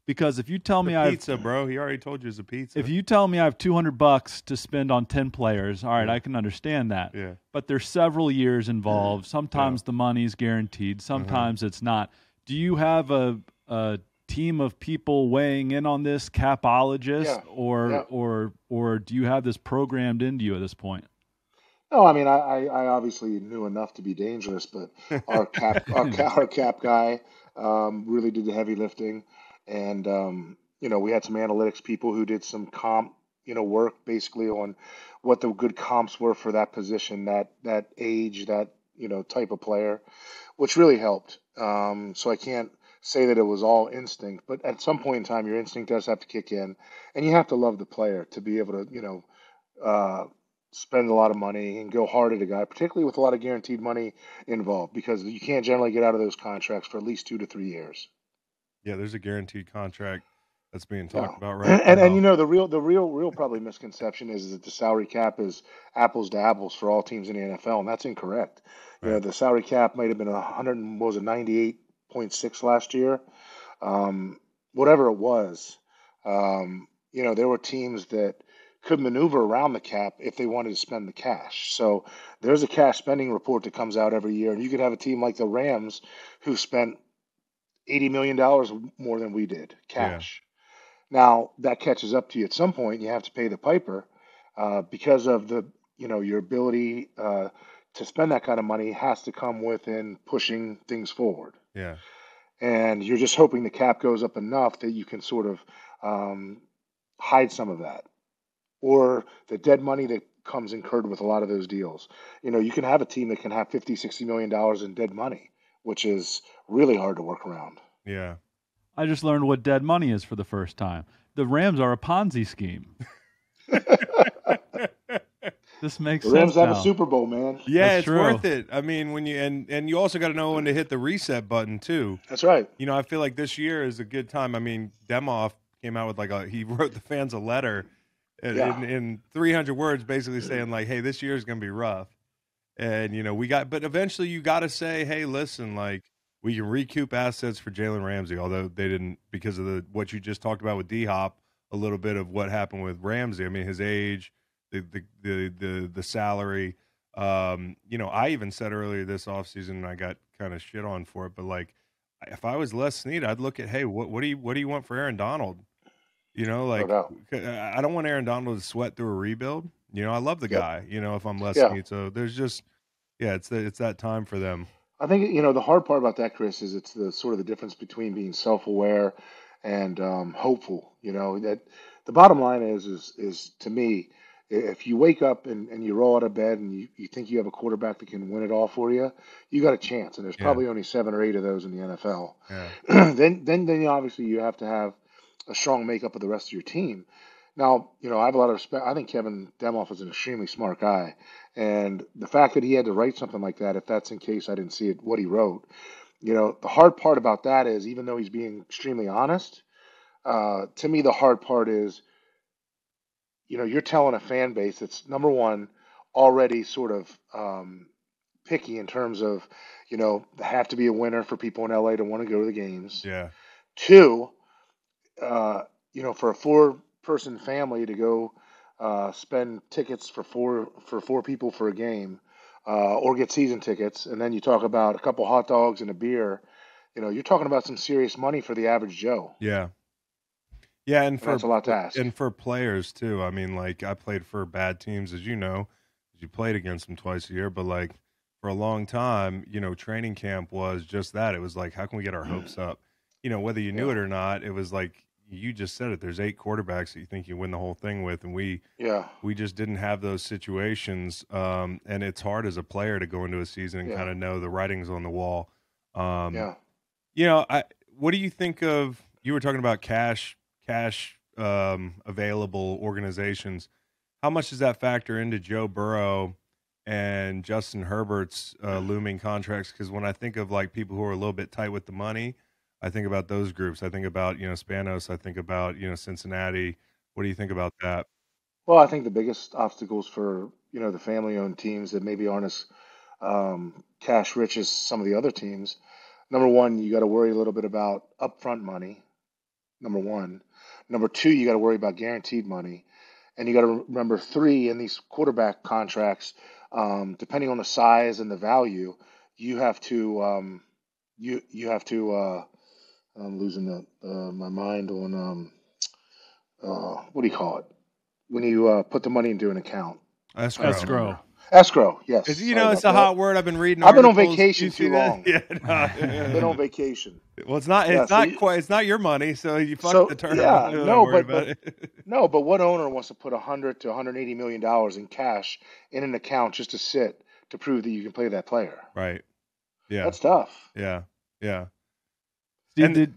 Speaker 3: Because if you tell
Speaker 2: The
Speaker 3: me I've
Speaker 2: pizza, bro. He already told you it's a pizza.
Speaker 3: if you tell me I have $200 to spend on 10 players, all right,
Speaker 2: Yeah.
Speaker 3: I can understand that.
Speaker 2: Yeah.
Speaker 3: But there's several years involved. Sometimes
Speaker 2: Yeah.
Speaker 3: the money's guaranteed, sometimes it's not. Do you have a team of people weighing in on this, capologists,
Speaker 1: Yeah, yeah.
Speaker 3: or do you have this programmed into you at this point?
Speaker 1: No, I mean I obviously knew enough to be dangerous, but our cap guy really did the heavy lifting, and we had some analytics people who did some comp work basically on what the good comps were for that position, that age, that type of player, which really helped. So I can't say that it was all instinct, but at some point in time, your instinct does have to kick in, and you have to love the player to be able to uh, spend a lot of money and go hard at a guy, particularly with a lot of guaranteed money involved, because you can't generally get out of those contracts for at least 2 to 3 years.
Speaker 2: Yeah, there's a guaranteed contract that's being
Speaker 1: Yeah,
Speaker 2: talked about right
Speaker 1: and
Speaker 2: now.
Speaker 1: the real probably misconception is that the salary cap is apples to apples for all teams in the NFL, and that's incorrect.
Speaker 2: Right.
Speaker 1: The salary cap might have been 100, what was it, 98.6 last year, whatever it was. There were teams that could maneuver around the cap if they wanted to spend the cash. So there's a cash spending report that comes out every year, and you could have a team like the Rams who spent $80 million more than we did
Speaker 2: Yeah.
Speaker 1: cash. Now that catches up to you at some point. You have to pay the piper because of your ability to spend that kind of money has to come within pushing things forward,
Speaker 2: Yeah.
Speaker 1: and you're just hoping the cap goes up enough that you can sort of um, hide some of that or the dead money that comes incurred with a lot of those deals. You can have a team that can have 50, $60 million in dead money, which is really hard to work around.
Speaker 2: Yeah.
Speaker 3: I just learned what dead money is for the first time. The Rams are a Ponzi scheme. This makes
Speaker 1: The Rams
Speaker 3: sense
Speaker 1: have a
Speaker 3: now.
Speaker 1: Super Bowl, man.
Speaker 2: Yeah,
Speaker 3: That's
Speaker 2: it's
Speaker 3: true.
Speaker 2: worth it. I mean, when you and you also got to know when to hit the reset button too.
Speaker 1: That's right.
Speaker 2: You know, I feel like this year is a good time. I mean, Demoff came out with he wrote the fans a letter in 300 words, basically saying like, "Hey, this year is going to be rough," and but eventually you got to say, "Hey, listen, like we can recoup assets for Jalen Ramsey," although they didn't because of what you just talked about with D Hop, a little bit of what happened with Ramsey. I mean, his age, the salary. I even said earlier this offseason, and I got kind of shit on for it, but like, if I was Les Snead, I'd look at, hey, what do you want for Aaron Donald?
Speaker 1: No doubt.
Speaker 2: I don't want Aaron Donald to sweat through a rebuild. I love the guy. If I'm Les
Speaker 1: Yeah.
Speaker 2: Snead, so there's just, it's that time for them.
Speaker 1: I think the hard part about that, Chris, is it's the sort of the difference between being self-aware and hopeful. That the bottom line is to me, if you wake up and you roll out of bed and you think you have a quarterback that can win it all for you, you got a chance. And there's probably only 7 or 8 of those in the NFL.
Speaker 2: Yeah.
Speaker 1: then obviously you have to have a strong makeup of the rest of your team. Now, I have a lot of respect. I think Kevin Demoff is an extremely smart guy. And the fact that he had to write something like that, if that's in case I didn't see it, what he wrote, the hard part about that is, even though he's being extremely honest, to me, the hard part is, you're telling a fan base that's, number one, already sort of picky in terms of, they have to be a winner for people in LA to want to go to the games.
Speaker 2: Yeah.
Speaker 1: 2, for a 4-person family to go spend tickets for four people for a game, or get season tickets, and then you talk about a couple hot dogs and a beer. You're talking about some serious money for the average Joe.
Speaker 2: Yeah. Yeah, and
Speaker 1: that's a lot to ask.
Speaker 2: And for players too. I mean, like, I played for bad teams, as you know, because you played against them twice a year. But like, for a long time, training camp was just that. It was like, how can we get our hopes up? Whether you knew it or not, it was like, you just said it. There's 8 quarterbacks that you think you win the whole thing with, and we just didn't have those situations. And it's hard as a player to go into a season and kind of know the writing's on the wall. What do you think of? You were talking about cash available organizations. How much does that factor into Joe Burrow and Justin Herbert's looming contracts? Because when I think of like people who are a little bit tight with the money, I think about those groups. I think about Spanos. I think about Cincinnati. What do you think about that?
Speaker 1: Well, I think the biggest obstacles for the family-owned teams that maybe aren't as cash rich as some of the other teams. Number one, you got to worry a little bit about upfront money. Number one. Number 2, you got to worry about guaranteed money, and you got to remember 3 in these quarterback contracts. Depending on the size and the value, you have to I'm losing my mind on what do you call it when you put the money into an account? Escrow, yes.
Speaker 2: It's a hot word. I've been reading.
Speaker 1: I've been on vacation too long.
Speaker 2: Yeah,
Speaker 1: I've been on vacation.
Speaker 2: Well, it's not. It's not your money, so you fucked the term.
Speaker 1: Yeah, no, but what owner wants to put $100 to $180 million in cash in an account just to sit to prove that you can play that player?
Speaker 2: Right. Yeah.
Speaker 1: That's tough.
Speaker 2: Yeah. Yeah.
Speaker 3: Steve,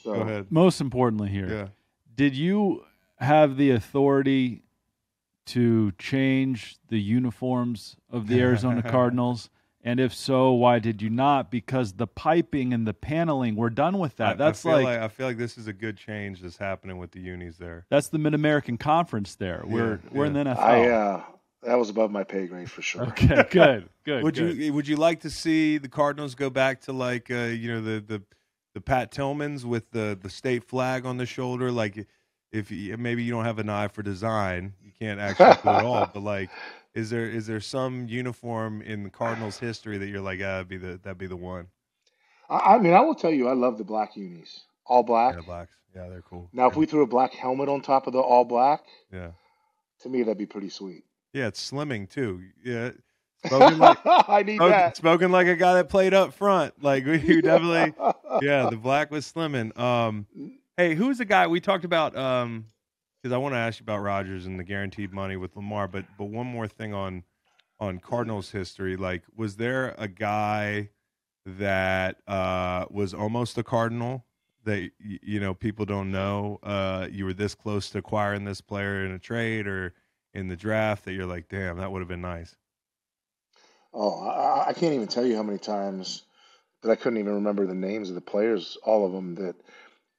Speaker 2: go ahead.
Speaker 3: Most importantly here, did you have the authority to change the uniforms of the Arizona Cardinals? And if so, why did you not? Because the piping and the paneling, we're done with that.
Speaker 2: I feel like this is a good change that's happening with the unis there.
Speaker 3: That's the Mid-American Conference there. We're in the NFL.
Speaker 1: That was above my pay grade for sure.
Speaker 3: Okay, good.
Speaker 2: Would you like to see the Cardinals go back to like the Pat Tillmans with the state flag on the shoulder? Like, if maybe you don't have an eye for design, you can't actually do it all. But like, is there some uniform in the Cardinals' history that you're like, that'd be the one?
Speaker 1: I mean, I will tell you, I love the black unis, all black.
Speaker 2: Yeah, blacks. Yeah, they're cool.
Speaker 1: Now, if we threw a black helmet on top of the all black,
Speaker 2: to
Speaker 1: me that'd be pretty sweet.
Speaker 2: Yeah, it's slimming too. Yeah.
Speaker 1: I need that.
Speaker 2: Spoken like a guy that played up front. Like, you definitely, the black was slimming. Hey, who's the guy we talked about? Because I want to ask you about Rodgers and the guaranteed money with Lamar. But one more thing on Cardinals history. Like, was there a guy that was almost a Cardinal that people don't know you were this close to acquiring this player in a trade or in the draft that you're like, damn, that would have been nice?
Speaker 1: Oh, I can't even tell you how many times that I couldn't even remember the names of the players, all of them, that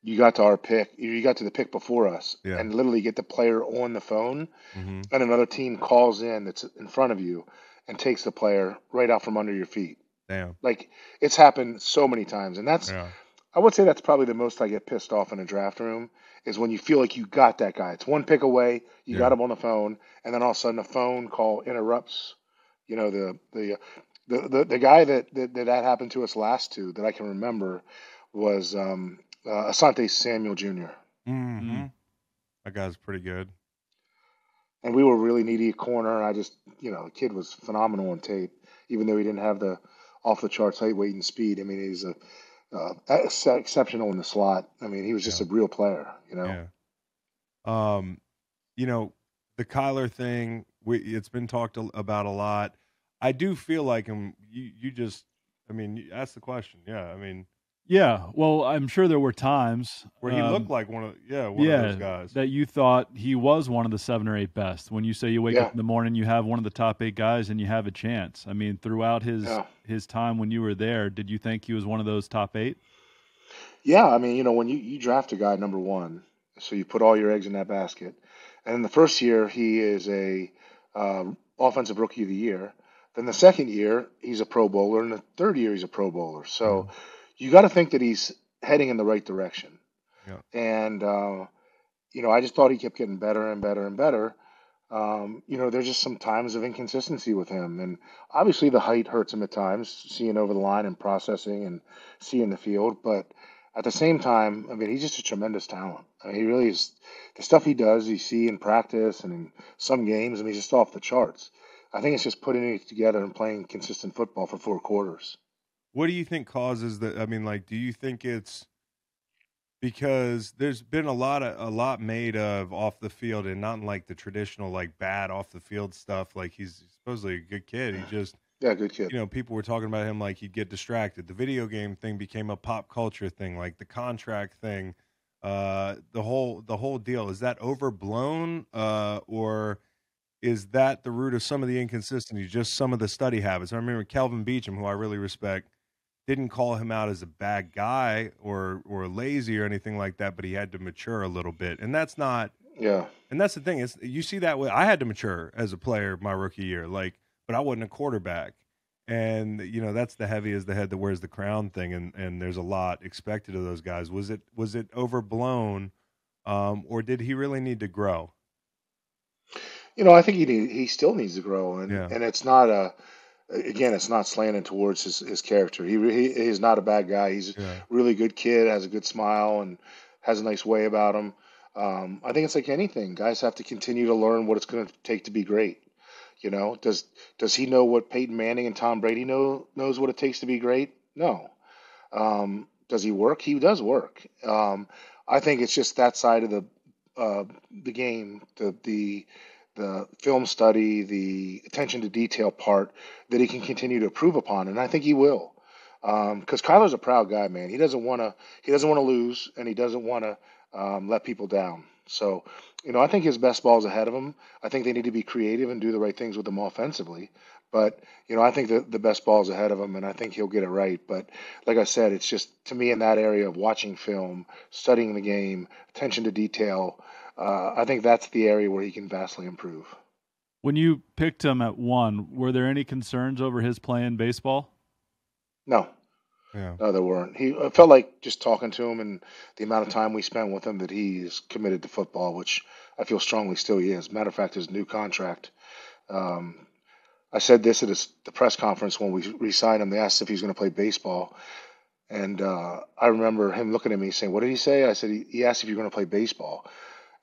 Speaker 1: you got to our pick, you got to the pick before us,
Speaker 2: Yeah.
Speaker 1: and literally get the player on the phone,
Speaker 2: Mm-hmm.
Speaker 1: and another team calls in that's in front of you and takes the player right out from under your feet.
Speaker 2: Damn.
Speaker 1: Like, it's happened so many times, and
Speaker 2: Yeah.
Speaker 1: I would say that's probably the most I get pissed off in a draft room is when you feel like you got that guy. It's one pick away, you
Speaker 2: Yeah.
Speaker 1: got him on the phone, and then all of a sudden a phone call interrupts. You know, the guy that happened to us last to that I can remember was Asante Samuel Jr.
Speaker 2: Mm-hmm.
Speaker 3: Mm.
Speaker 2: That guy's pretty good.
Speaker 1: And we were really needy at corner. I just, the kid was phenomenal on tape, even though he didn't have the off the charts height, weight, and speed. I mean, he's exceptional in the slot. I mean, he was just
Speaker 2: Yeah.
Speaker 1: a real player.
Speaker 2: Yeah. Um, the Kyler thing, it's been talked about a lot. I do feel like him. You just, I mean, you ask the question. Yeah, I mean,
Speaker 3: Yeah, well, I'm sure there were times
Speaker 2: where he looked like one of those guys.
Speaker 3: that you thought he was one of the 7 or 8 best. When you say you wake
Speaker 1: Yeah,
Speaker 3: up in the morning, you have one of the top 8 guys, and you have a chance. I mean, throughout
Speaker 1: yeah,
Speaker 3: his time when you were there, did you think he was one of those top 8?
Speaker 1: yeah. I mean, when you draft a guy number one, so you put all your eggs in that basket, and in the first year he is a offensive rookie of the year. Then the second year he's a Pro Bowler, and the third year he's a Pro Bowler.
Speaker 2: Yeah,
Speaker 1: So you got to think that he's heading in the right direction.
Speaker 2: yeah,
Speaker 1: And I just thought he kept getting better and better and better. There's just some times of inconsistency with him, and obviously the height hurts him at times, seeing over the line and processing and seeing the field. But at the same time, I mean, he's just a tremendous talent. I mean, he really is. The stuff he does, you see in practice and in some games, I mean, he's just off the charts. I think it's just putting it together and playing consistent football for 4 quarters.
Speaker 2: What do you think causes that? I mean, like, do you think it's because there's been a lot made of off the field and not like the traditional like bad off the field stuff. Like he's supposedly a good kid. He just
Speaker 1: Yeah, good kid.
Speaker 2: people were talking about him like he'd get distracted. The video game thing became a pop culture thing, like the contract thing, the whole deal. Is that overblown, or is that the root of some of the inconsistency? Just some of the study habits. I remember Kelvin Beachum, who I really respect, didn't call him out as a bad guy or lazy or anything like that, but he had to mature a little bit, and that's not.
Speaker 1: Yeah,
Speaker 2: And that's the thing is, you see that way. I had to mature as a player my rookie year, like, but I wasn't a quarterback. And that's the heavy is the head that wears the crown thing, and there's a lot expected of those guys. Was it overblown, or did he really need to grow?
Speaker 1: I think he still needs to grow, and
Speaker 2: Yeah,
Speaker 1: and it's not again, it's not slanted towards his character. He's not a bad guy. He's a
Speaker 2: yeah,
Speaker 1: really good kid, has a good smile, and has a nice way about him. I think it's like anything. Guys have to continue to learn what it's going to take to be great. Does he know what Peyton Manning and Tom Brady knows what it takes to be great? No. Does he work? He does work. I think it's just that side of the game, the film study, the attention to detail part that he can continue to improve upon, and I think he will. Because Kyler's a proud guy, man. He doesn't want to lose, and he doesn't want to let people down. So, I think his best ball is ahead of him. I think they need to be creative and do the right things with him offensively. But, I think that the best ball is ahead of him, and I think he'll get it right. But like I said, it's just to me in that area of watching film, studying the game, attention to detail. I think that's the area where he can vastly improve.
Speaker 3: When you picked him at 1, were there any concerns over his playing baseball?
Speaker 1: No,
Speaker 2: yeah,
Speaker 1: no, there weren't. I felt like just talking to him and the amount of time we spent with him that he's committed to football, which I feel strongly still he is. Matter of fact, his new contract. Um, I said this at the press conference when we re-signed him. They asked if he was going to play baseball, and I remember him looking at me saying, "What did he say?" I said, "He asked if you're going to play baseball,"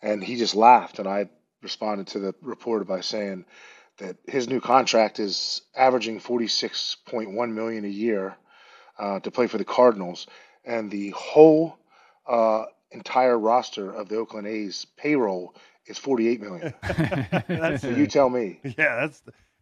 Speaker 1: and he just laughed. And I responded to the reporter by saying that his new contract is averaging 46.1 million a year to play for the Cardinals, and the whole entire roster of the Oakland A's payroll is 48 million.
Speaker 2: that's
Speaker 1: So you tell me.
Speaker 2: yeah,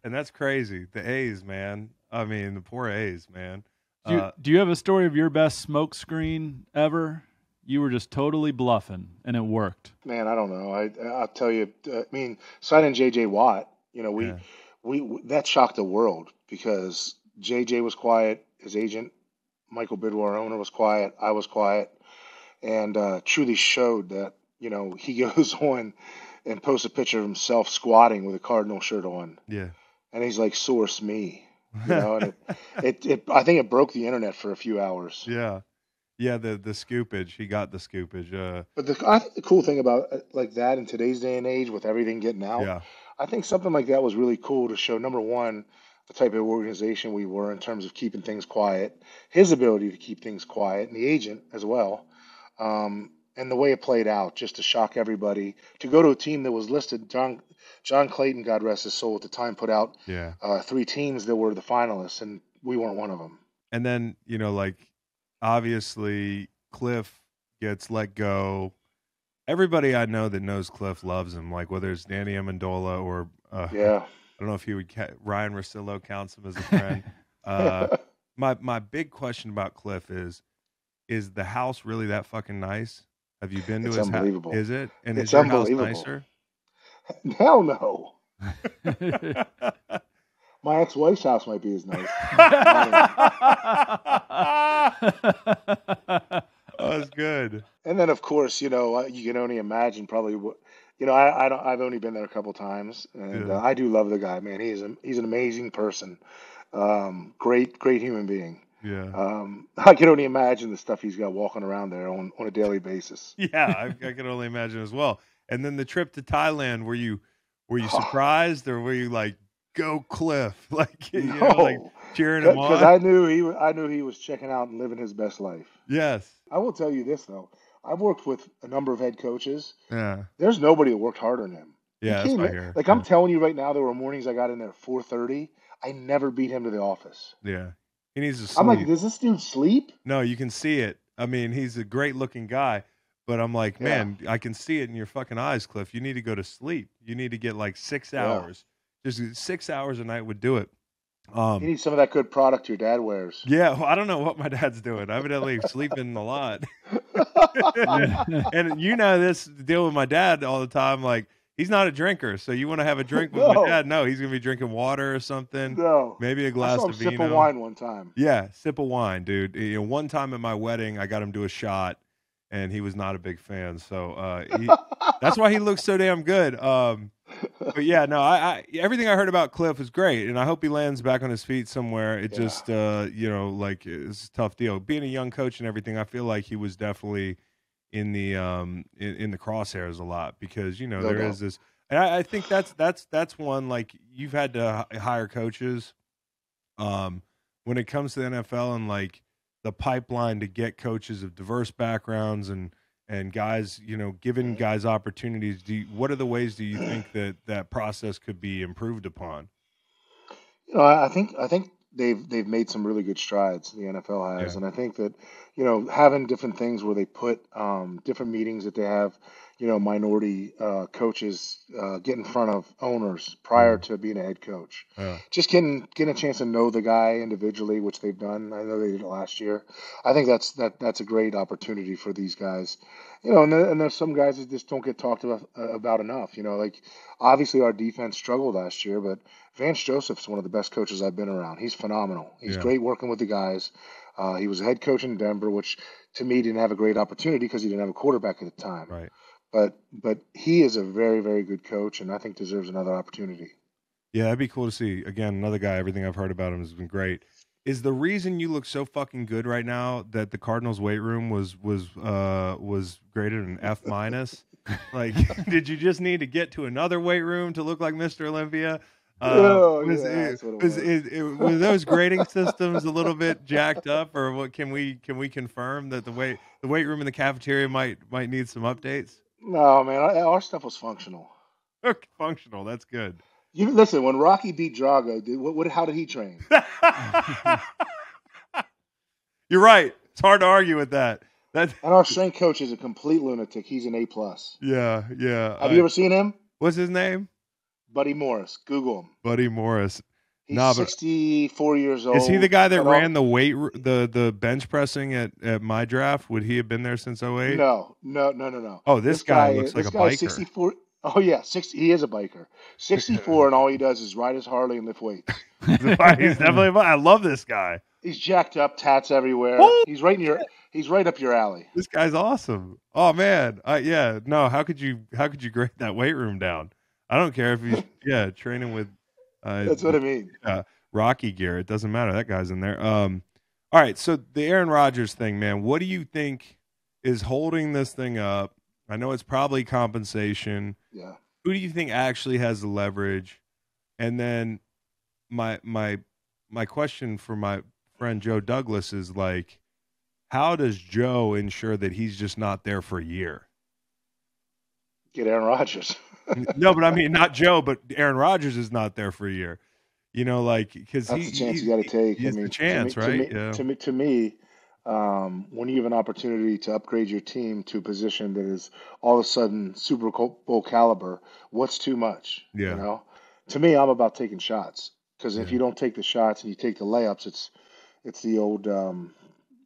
Speaker 2: that's crazy. The A's, man. I mean, the poor A's, man.
Speaker 3: Do you have a story of your best smoke screen ever? you were just totally bluffing and it worked?
Speaker 1: Man, I don't know. I'll tell you. I mean, signing J.J. Watt,
Speaker 2: Yeah.
Speaker 1: we that shocked the world because J.J. was quiet, his agent Michael Bidwell, our owner, was quiet, I was quiet, and truly showed that he goes on and posts a picture of himself squatting with a Cardinal shirt on,
Speaker 2: Yeah.
Speaker 1: and he's like, "Source me," and it I think it broke the internet for a few hours.
Speaker 2: Yeah. Yeah, the scoopage. He got the scoopage.
Speaker 1: But I think the cool thing about like that in today's day and age with everything getting out,
Speaker 2: Yeah.
Speaker 1: I think something like that was really cool to show, number one, the type of organization we were in terms of keeping things quiet, his ability to keep things quiet, and the agent as well, and the way it played out, just to shock everybody, to go to a team that was listed. John Clayton, God rest his soul, at the time put out
Speaker 2: Yeah.
Speaker 1: 3 teams that were the finalists, and we weren't one of them.
Speaker 2: And then, like obviously Cliff gets let go. Everybody I know that knows Cliff loves him, like whether it's Danny Amendola or
Speaker 1: Yeah.
Speaker 2: I don't know if he would Ryan Russillo counts him as a friend. My big question about Cliff is the house really that fucking nice? Have you been to
Speaker 1: It's
Speaker 2: his house?
Speaker 1: unbelievable.
Speaker 2: Is it? And
Speaker 1: It's
Speaker 2: is your house
Speaker 1: unbelievable.
Speaker 2: nicer?
Speaker 1: Hell no. My ex-wife's house might be as nice.
Speaker 2: Oh, that's good.
Speaker 1: And then, of course, you can only imagine probably what, I've only been there a couple times, and
Speaker 2: Yeah.
Speaker 1: I do love the guy, man. He's an amazing person, great human being.
Speaker 2: Yeah.
Speaker 1: I can only imagine the stuff he's got walking around there on a daily basis.
Speaker 2: Yeah, I can only imagine as well. And then the trip to Thailand, were you surprised, or were you like, go Cliff, like like
Speaker 1: No,
Speaker 2: cheering him
Speaker 1: because
Speaker 2: on?
Speaker 1: I knew he was checking out and living his best life.
Speaker 2: Yes.
Speaker 1: I will tell you this though, I've worked with a number of head coaches.
Speaker 2: Yeah.
Speaker 1: There's nobody that worked harder than him.
Speaker 2: Yeah, that's what I hear.
Speaker 1: Like I'm telling you right now, there were mornings I got in there at 4:30. I never beat him to the office.
Speaker 2: Yeah. He needs to sleep.
Speaker 1: I'm like, does this dude sleep?
Speaker 2: No, you can see it. I mean, he's a great looking guy, but I'm like,
Speaker 1: Yeah.
Speaker 2: man, I can see it in your fucking eyes, Cliff. You need to go to sleep. You need to get like 6 hours. Just 6 hours a night would do it.
Speaker 1: You need some of that good product your dad wears.
Speaker 2: Yeah, well, I don't know what my dad's doing. Evidently sleeping a lot. And this deal with my dad all the time. Like, he's not a drinker, so you want to have a drink with my dad? No, he's gonna be drinking water or something.
Speaker 1: No,
Speaker 2: maybe a
Speaker 1: I
Speaker 2: glass
Speaker 1: saw him
Speaker 2: of vino.
Speaker 1: sip of wine one time.
Speaker 2: Yeah, sip of wine, dude. One time at my wedding, I got him to a shot, and he was not a big fan. So that's why he looks so damn good. But yeah, no, I everything I heard about Cliff is great, and I hope he lands back on his feet somewhere. It just like it's a tough deal. Being a young coach and everything, I feel like he was definitely in the in the crosshairs a lot because there is this, and I think that's one, like, you've had to hire coaches when it comes to the NFL and like the pipeline to get coaches of diverse backgrounds and guys, giving guys opportunities. What are the ways do you think that process could be improved upon?
Speaker 1: I think they've made some really good strides. The NFL has,
Speaker 2: Yeah.
Speaker 1: and I think that having different things where they put different meetings that they have, minority coaches get in front of owners prior to being a head coach.
Speaker 2: Yeah.
Speaker 1: Just getting a chance to know the guy individually, which they've done. I know they did it last year. I think that's a great opportunity for these guys. And there's some guys that just don't get talked about enough. Like obviously our defense struggled last year, but Vance Joseph's one of the best coaches I've been around. He's phenomenal. He's
Speaker 2: Yeah.
Speaker 1: great working with the guys. He was a head coach in Denver, which to me didn't have a great opportunity because he didn't have a quarterback at the time.
Speaker 2: Right.
Speaker 1: But he is a very, very good coach, and I think deserves another opportunity.
Speaker 2: Yeah, that'd be cool to see. Again, another guy. Everything I've heard about him has been great. Is the reason you look so fucking good right now that the Cardinals weight room was graded an F minus? Like, did you just need to get to another weight room to look like Mr. Olympia?
Speaker 1: That's what it was.
Speaker 2: Were those grading systems a little bit jacked up, or what? Can we confirm that the weight room in the cafeteria might need some updates?
Speaker 1: No, man, our stuff was functional.
Speaker 2: Okay, functional. That's good.
Speaker 1: You listen, when Rocky beat Drago, how did he train?
Speaker 2: You're right. It's hard to argue with that.
Speaker 1: And our strength coach is a complete lunatic. He's an A+.
Speaker 2: Yeah.
Speaker 1: Have you ever seen him?
Speaker 2: What's his name?
Speaker 1: Buddy Morris. Google him.
Speaker 2: Buddy Morris.
Speaker 1: He's
Speaker 2: No, but
Speaker 1: 64 years
Speaker 2: is he the
Speaker 1: old.
Speaker 2: guy that
Speaker 1: Cut off.
Speaker 2: ran the bench pressing at my draft? Would he have been there since '08?
Speaker 1: No, no, no, no, no.
Speaker 2: Oh, this guy looks like
Speaker 1: This
Speaker 2: a
Speaker 1: guy is
Speaker 2: biker.
Speaker 1: 64. Oh yeah, 60. He is a biker. 64, and all he does is ride his Harley and lift weights.
Speaker 2: He's definitely. I love this guy.
Speaker 1: He's jacked up, tats everywhere.
Speaker 2: Oh,
Speaker 1: He's right in your. He's right up your alley.
Speaker 2: this guy's awesome. Oh man, yeah. No, how could you grade that weight room down? I don't care if he's training with
Speaker 1: That's what I mean.
Speaker 2: Rocky gear. It doesn't matter. That guy's in there. All right. So the Aaron Rodgers thing, man. What do you think is holding this thing up? I know it's probably compensation.
Speaker 1: Yeah.
Speaker 2: Who do you think actually has the leverage? And then my question for my friend Joe Douglas is like, how does Joe ensure that he's just not there for a year?
Speaker 1: Get Aaron Rodgers.
Speaker 2: No, but I mean not Joe, but Aaron Rodgers is not there for a year. You know, like because
Speaker 1: That's the chance you got to take.
Speaker 2: He's the chance, right?
Speaker 1: To me, when you have an opportunity to upgrade your team to a position that is all of a sudden Super Bowl caliber, what's too much?
Speaker 2: Yeah.
Speaker 1: You know, to me, I'm about taking shots because if
Speaker 2: Yeah.
Speaker 1: you don't take the shots and you take the layups, it's the old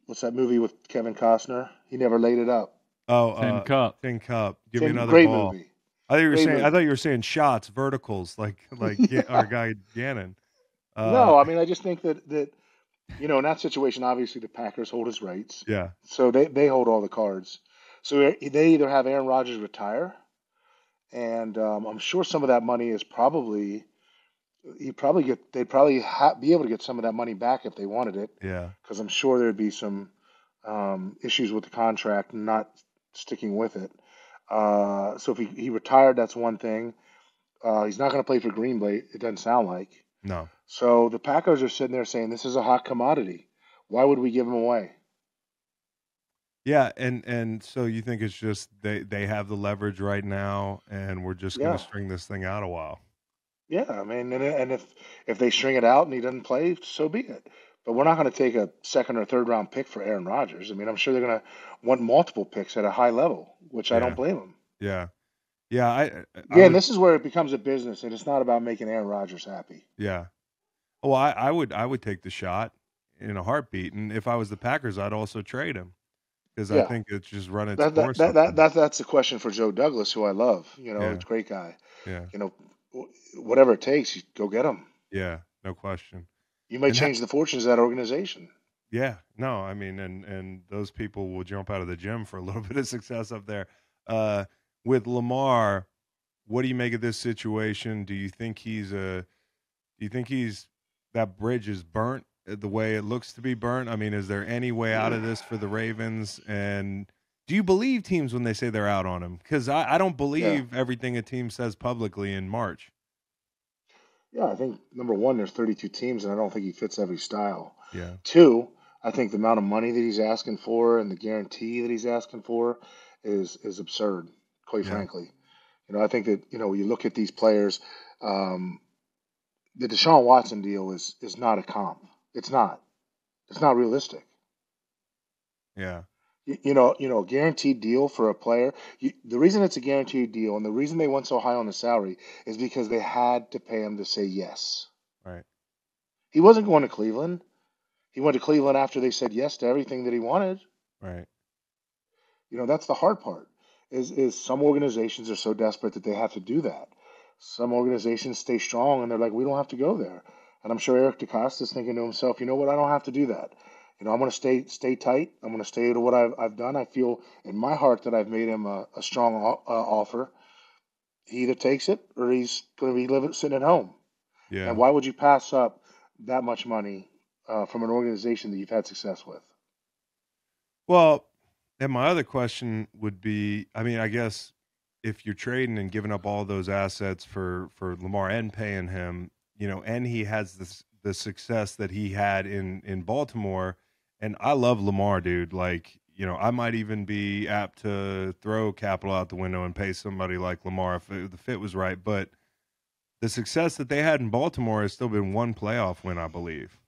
Speaker 1: what's that movie with Kevin Costner? He never laid it up.
Speaker 2: Oh,
Speaker 3: Tin Cup.
Speaker 2: Tin Cup. Give me another
Speaker 1: Great
Speaker 2: ball.
Speaker 1: movie.
Speaker 2: I
Speaker 1: Great
Speaker 2: thought you were saying shots, verticals, like our guy Gannon.
Speaker 1: No, I mean I just think that in that situation, obviously the Packers hold his rights,
Speaker 2: Yeah.
Speaker 1: so they hold all the cards. So they either have Aaron Rodgers retire, and I'm sure some of that money is probably they'd probably be able to get some of that money back if they wanted it,
Speaker 2: Yeah.
Speaker 1: because I'm sure there'd be some issues with the contract and not sticking with it. So if he retired, that's one thing. He's not going to play for Green Bay. It doesn't sound like.
Speaker 2: No.
Speaker 1: So the Packers are sitting there saying, this is a hot commodity. Why would we give him away?
Speaker 2: Yeah, and so you think it's just they have the leverage right now, and we're just going
Speaker 1: Yeah.
Speaker 2: to string this thing out a while.
Speaker 1: Yeah, I mean, and if they string it out and he doesn't play, so be it. But we're not going to take a second or third round pick for Aaron Rodgers. I mean, I'm sure they're going to want multiple picks at a high level, which I
Speaker 2: Yeah.
Speaker 1: don't blame them.
Speaker 2: Yeah. Yeah. I
Speaker 1: Yeah, and
Speaker 2: would,
Speaker 1: this is where it becomes a business, and it's not about making Aaron Rodgers happy.
Speaker 2: yeah. Well, I would take the shot in a heartbeat, and if I was the Packers, I'd also trade him because I
Speaker 1: Yeah,
Speaker 2: think it's just run its course.
Speaker 1: that's a question for Joe Douglas, who I love.
Speaker 2: Yeah.
Speaker 1: It's a great guy.
Speaker 2: Yeah.
Speaker 1: Whatever it takes, you go get him.
Speaker 2: Yeah. No question.
Speaker 1: You may
Speaker 2: And
Speaker 1: change the fortunes of that organization.
Speaker 2: Yeah, no, I mean, and those people will jump out of the gym for a little bit of success up there. With Lamar, what do you make of this situation? Do you think that bridge is burnt the way it looks to be burnt? I mean, is there any way out of this for the Ravens? And do you believe teams when they say they're out on him? Because I don't believe everything a team says publicly in March.
Speaker 1: Yeah, I think number one, there's 32 teams, and I don't think he fits every style.
Speaker 2: Yeah,
Speaker 1: Two, I think the amount of money that he's asking for and the guarantee that he's asking for is absurd, quite
Speaker 2: Yeah.
Speaker 1: frankly. I think that when you look at these players, the Deshaun Watson deal is not a comp. It's not. It's not realistic.
Speaker 2: yeah,
Speaker 1: A guaranteed deal for a player. The reason it's a guaranteed deal and the reason they went so high on the salary is because they had to pay him to say yes.
Speaker 2: right,
Speaker 1: He wasn't going to Cleveland. He went to Cleveland after they said yes to everything that he wanted.
Speaker 2: right.
Speaker 1: That's the hard part. Is some organizations are so desperate that they have to do that. Some organizations stay strong and they're like, we don't have to go there. And I'm sure Eric DeCosta is thinking to himself, you know what? I don't have to do that. I'm going to stay tight. I'm going to stay to what I've done. I feel in my heart that I've made him a strong offer. He either takes it or he's going to be sitting at home.
Speaker 2: Yeah.
Speaker 1: And why would you pass up that much money from an organization that you've had success with?
Speaker 2: Well, and my other question would be, I mean, I guess if you're trading and giving up all those assets for Lamar and paying him, and he has the success that he had in Baltimore, and I love Lamar, dude. Like, I might even be apt to throw capital out the window and pay somebody like Lamar if the fit was right. But the success that they had in Baltimore has still been one playoff win, I believe.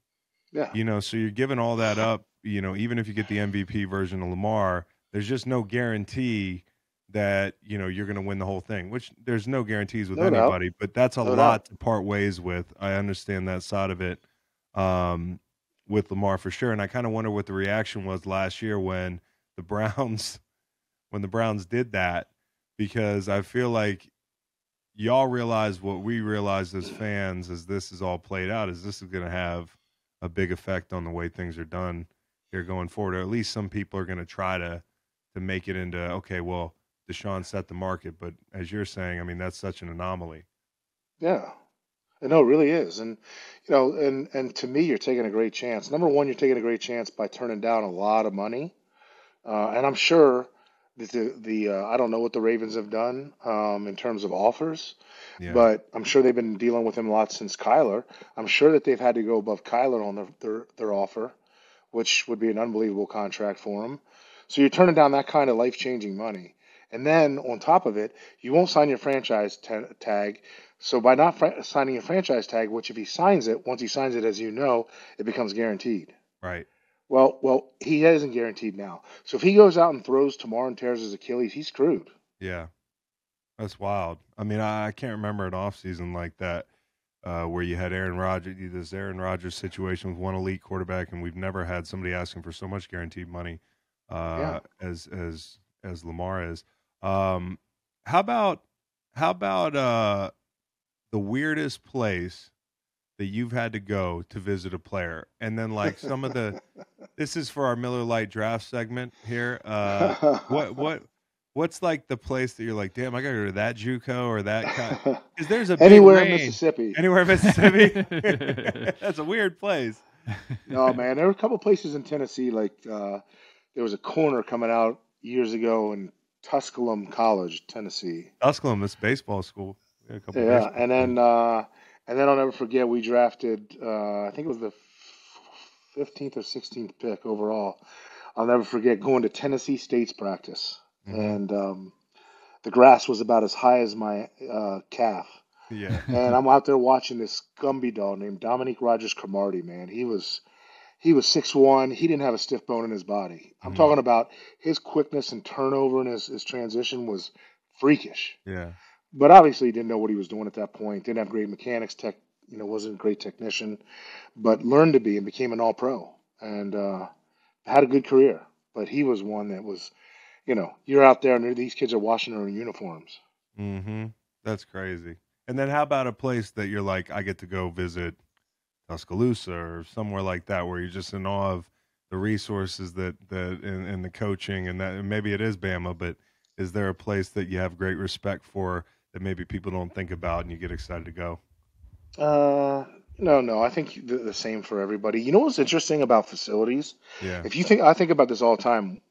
Speaker 1: Yeah.
Speaker 2: So you're giving all that up, even if you get the MVP version of Lamar, there's just no guarantee that you're going to win the whole thing, which there's no guarantees with
Speaker 1: No doubt.
Speaker 2: anybody, but that's a
Speaker 1: No
Speaker 2: lot
Speaker 1: doubt.
Speaker 2: to part ways with. I understand that side of it with Lamar for sure, and I kind of wonder what the reaction was last year when the Browns did that, because I feel like y'all realize what we realized as fans as this is all played out, is this is going to have a big effect on the way things are done here going forward, or at least some people are going to try to make it into, okay, well, Deshaun set the market, but as you're saying, I mean, that's such an anomaly.
Speaker 1: Yeah. No, it really is. And and to me, you're taking a great chance. Number one, you're taking a great chance by turning down a lot of money. And I'm sure that the I don't know what the Ravens have done in terms of offers,
Speaker 2: Yeah.
Speaker 1: but I'm sure they've been dealing with him a lot since Kyler. I'm sure that they've had to go above Kyler on their offer, which would be an unbelievable contract for him. So you're turning down that kind of life-changing money. And then on top of it, you won't sign your franchise tag. So by not signing a franchise tag, which if he signs it, once he signs it, as you know, it becomes guaranteed.
Speaker 2: Right.
Speaker 1: Well, he isn't guaranteed now. So if he goes out and throws tomorrow and tears his Achilles, he's screwed.
Speaker 2: Yeah. That's wild. I mean, I can't remember an offseason like that where you had this Aaron Rodgers situation with one elite quarterback, and we've never had somebody asking for so much guaranteed money
Speaker 1: Yeah.
Speaker 2: as Lamar is. How about the weirdest place that you've had to go to visit a player, and then like some of the this is for our Miller Lite draft segment here. What's like the place that you're like, damn, I gotta go to that JUCO or that kind, because there's a big
Speaker 1: Anywhere in
Speaker 2: range.
Speaker 1: Mississippi.
Speaker 2: Anywhere in Mississippi. That's a weird place.
Speaker 1: No, man, there were a couple places in Tennessee. Like there was a corner coming out years ago in Tusculum College, Tennessee.
Speaker 2: Tusculum, this baseball school. A couple
Speaker 1: Yeah,
Speaker 2: baseball players.
Speaker 1: and then I'll never forget we drafted. I think it was the 15th or 16th pick overall. I'll never forget going to Tennessee State's practice,
Speaker 2: Mhm.
Speaker 1: and the grass was about as high as my calf.
Speaker 2: Yeah.
Speaker 1: And I'm out there watching this Gumby doll named Dominique Rogers Cromartie, man. He was 6'1". He didn't have a stiff bone in his body. I'm
Speaker 2: Mhm.
Speaker 1: talking about his quickness and turnover and his transition was freakish.
Speaker 2: Yeah.
Speaker 1: But obviously he didn't know what he was doing at that point. Didn't have great mechanics, wasn't a great technician, but learned to be and became an all pro and had a good career. But he was one that was, you're out there and these kids are washing their uniforms.
Speaker 2: Mm-hmm. That's crazy. And then how about a place that you're like, I get to go visit Tuscaloosa or somewhere like that, where you're just in awe of the resources that and the coaching, and that, and maybe it is Bama, but is there a place that you have great respect for that maybe people don't think about and you get excited to go?
Speaker 1: No. I think the same for everybody. You know what's interesting about facilities?
Speaker 2: Yeah.
Speaker 1: I think about this all the time.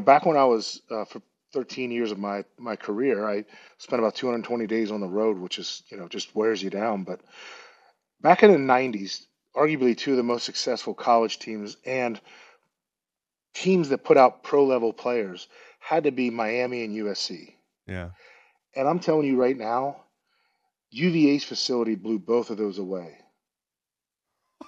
Speaker 1: Back when I was for 13 years of my career, I spent about 220 days on the road, which is just wears you down. But back in the 90s, arguably two of the most successful college teams and teams that put out pro level players had to be Miami and USC.
Speaker 2: Yeah.
Speaker 1: And I'm telling you right now, UVA's facility blew both of those away.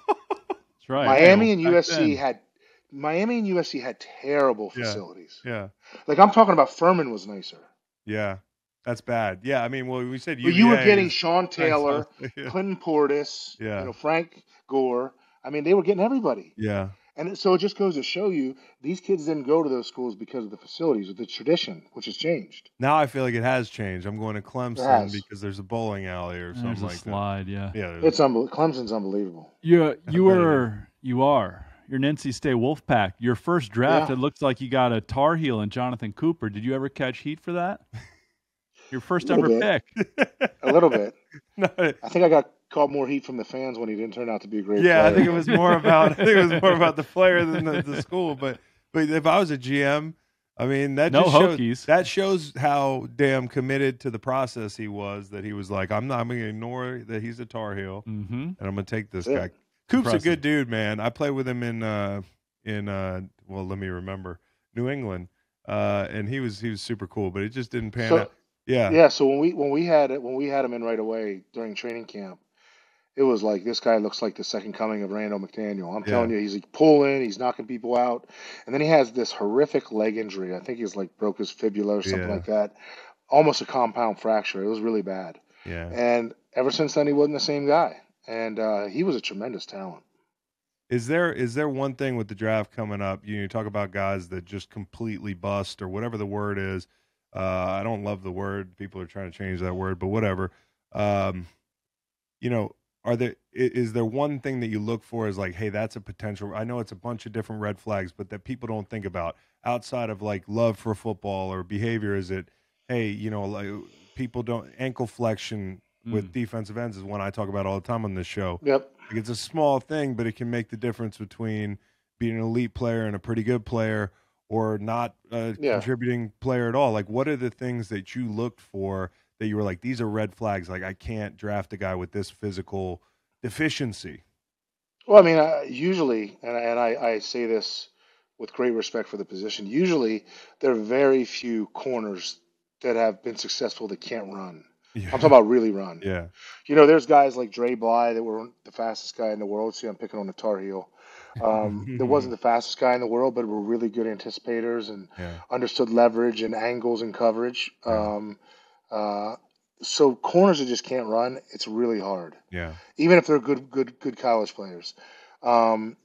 Speaker 3: That's right.
Speaker 1: Miami
Speaker 3: Hey,
Speaker 1: and
Speaker 3: back
Speaker 1: USC
Speaker 3: then.
Speaker 1: had terrible
Speaker 2: Yeah.
Speaker 1: facilities.
Speaker 2: Yeah.
Speaker 1: Like I'm talking about Furman was nicer.
Speaker 2: Yeah. That's bad. Yeah. I mean, well, we said
Speaker 1: But you were
Speaker 2: UVA
Speaker 1: getting
Speaker 2: is
Speaker 1: Sean
Speaker 2: nice.
Speaker 1: Taylor,
Speaker 2: Yeah.
Speaker 1: Clinton Portis,
Speaker 2: Yeah.
Speaker 1: Frank Gore. I mean, they were getting everybody.
Speaker 2: Yeah.
Speaker 1: And so it just goes to show you these kids didn't go to those schools because of the facilities or the tradition, which has changed.
Speaker 2: Now I feel like it has changed. I'm going to
Speaker 1: It
Speaker 2: Clemson
Speaker 1: has.
Speaker 2: because there's a bowling alley or
Speaker 3: And
Speaker 2: something
Speaker 3: there's a
Speaker 2: like
Speaker 3: slide, yeah.
Speaker 2: that. Yeah.
Speaker 1: It's Clemson's unbelievable.
Speaker 3: You
Speaker 2: bet it is.
Speaker 3: you are. You're an NC State Wolfpack. Your first draft,
Speaker 1: Yeah.
Speaker 3: it looks like you got a Tar Heel in Jonathan Cooper. Did you ever catch heat for that? Your first
Speaker 1: A
Speaker 3: ever
Speaker 1: little
Speaker 3: pick.
Speaker 1: A little bit.
Speaker 2: No,
Speaker 1: I think I got caught more heat from the fans when he didn't turn out to be a great
Speaker 2: yeah,
Speaker 1: player.
Speaker 2: I think it was more about the player than the school. But if I was a GM, I mean that
Speaker 3: No
Speaker 2: just shows,
Speaker 3: Hokies.
Speaker 2: that shows how damn committed to the process he was. That he was like, I'm going to ignore that he's a Tar Heel,
Speaker 3: Mm-hmm.
Speaker 2: and I'm going to take this
Speaker 1: That's
Speaker 2: guy.
Speaker 1: it.
Speaker 2: Coop's a
Speaker 3: Impressive.
Speaker 2: good dude, man. I played with him in well, let me remember, New England, and he was super cool, but it just didn't pan
Speaker 1: So
Speaker 2: out. Yeah,
Speaker 1: yeah, so when we had him in right away during training camp, It was like this guy looks like the second coming of Randall McDaniel. I'm
Speaker 2: Yeah.
Speaker 1: telling you, he's like pulling, he's knocking people out, and then he has this horrific leg injury. I think he's like broke his fibula or something
Speaker 2: Yeah.
Speaker 1: like that, almost a compound fracture. It was really bad,
Speaker 2: Yeah.
Speaker 1: and ever since then he wasn't the same guy. And he was a tremendous talent.
Speaker 2: Is there one thing with the draft coming up? You talk about guys that just completely bust or whatever the word is. I don't love the word. People are trying to change that word, but whatever. Is there one thing that you look for as like, hey, that's a potential? I know it's a bunch of different red flags, but that people don't think about outside of like love for football or behavior. Is it, hey, like people don't ankle flexion with defensive ends is one I talk about all the time on this show.
Speaker 1: Yep.
Speaker 2: Like it's a small thing, but it can make the difference between being an elite player and a pretty good player or not a contributing player at all. Like, what are the things that you looked for that you were like, these are red flags? Like, I can't draft a guy with this physical deficiency.
Speaker 1: Well, I mean, usually, and I say this with great respect for the position, usually there are very few corners that have been successful that can't run.
Speaker 2: Yeah.
Speaker 1: I'm talking about really run.
Speaker 2: Yeah.
Speaker 1: There's guys like Dre Bly that were the fastest guy in the world. See, I'm picking on the Tar Heel. That wasn't the fastest guy in the world, but were really good anticipators and understood leverage and angles and coverage. So corners that just can't run, it's really hard.
Speaker 2: Yeah.
Speaker 1: Even if they're good college players. Other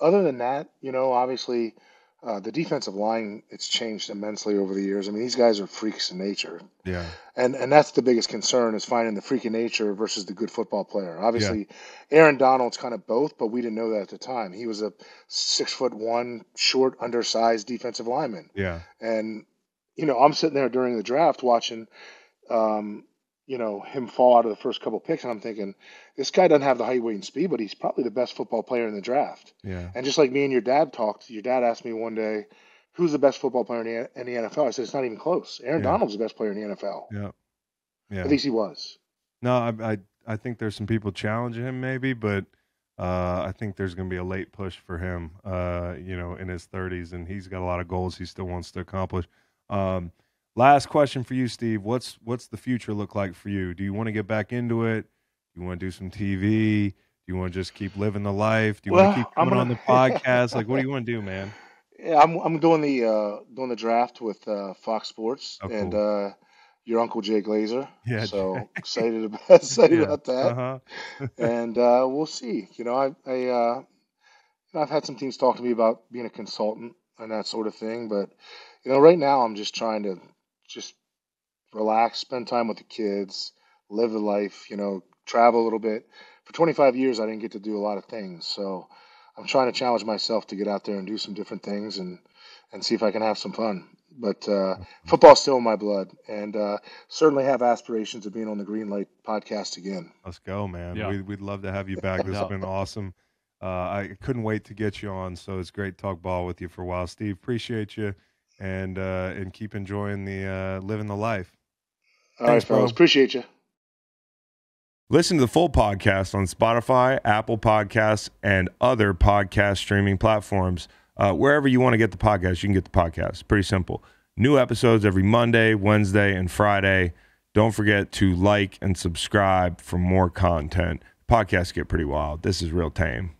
Speaker 1: than that, obviously the defensive line, it's changed immensely over the years. I mean, these guys are freaks in nature.
Speaker 2: Yeah.
Speaker 1: And that's the biggest concern is finding the freak in nature versus the good football player. Obviously, Aaron Donald's kind of both, but we didn't know that at the time. He was a 6'1", short, undersized defensive lineman.
Speaker 2: Yeah.
Speaker 1: And, I'm sitting there during the draft watching him fall out of the first couple picks, and I'm thinking, this guy doesn't have the height, weight, and speed, but he's probably the best football player in the draft.
Speaker 2: Yeah.
Speaker 1: And just like me and your dad talked, your dad asked me one day, who's the best football player in the NFL? I said, it's not even close. Aaron Donald's the best player in the NFL.
Speaker 2: Yeah. Yeah.
Speaker 1: At least he was.
Speaker 2: No, I think there's some people challenging him maybe, but I think there's going to be a late push for him, in his 30s, and he's got a lot of goals he still wants to accomplish. Last question for you, Steve. What's the future look like for you? Do you want to get back into it? Do you want to do some TV? Do you want to just keep living the life? Do you want to keep coming on the podcast? Like, what do you want to do, man?
Speaker 1: Yeah, I'm doing the draft with Fox Sports and your uncle Jay Glazer.
Speaker 2: Yeah.
Speaker 1: So excited about that.
Speaker 2: Uh-huh.
Speaker 1: And we'll see. I've had some teams talk to me about being a consultant and that sort of thing, but right now I'm just trying to just relax, spend time with the kids, live the life, travel a little bit. For 25 years, I didn't get to do a lot of things. So I'm trying to challenge myself to get out there and do some different things and see if I can have some fun. But football's still in my blood, and certainly have aspirations of being on the Green Light podcast again.
Speaker 2: Let's go, man.
Speaker 3: Yeah.
Speaker 2: We'd love to have you back. This has been awesome. I couldn't wait to get you on, so it's great to talk ball with you for a while. Steve, appreciate you, and keep enjoying the living the life.
Speaker 1: All right, fellas. Appreciate you.
Speaker 2: Listen to the full podcast on Spotify, Apple Podcasts, and other podcast streaming platforms. Wherever you want to get the podcast, you can get the podcast. Pretty simple. New episodes every Monday, Wednesday, and Friday. Don't forget to like and subscribe for more content. Podcasts get pretty wild. This is real tame.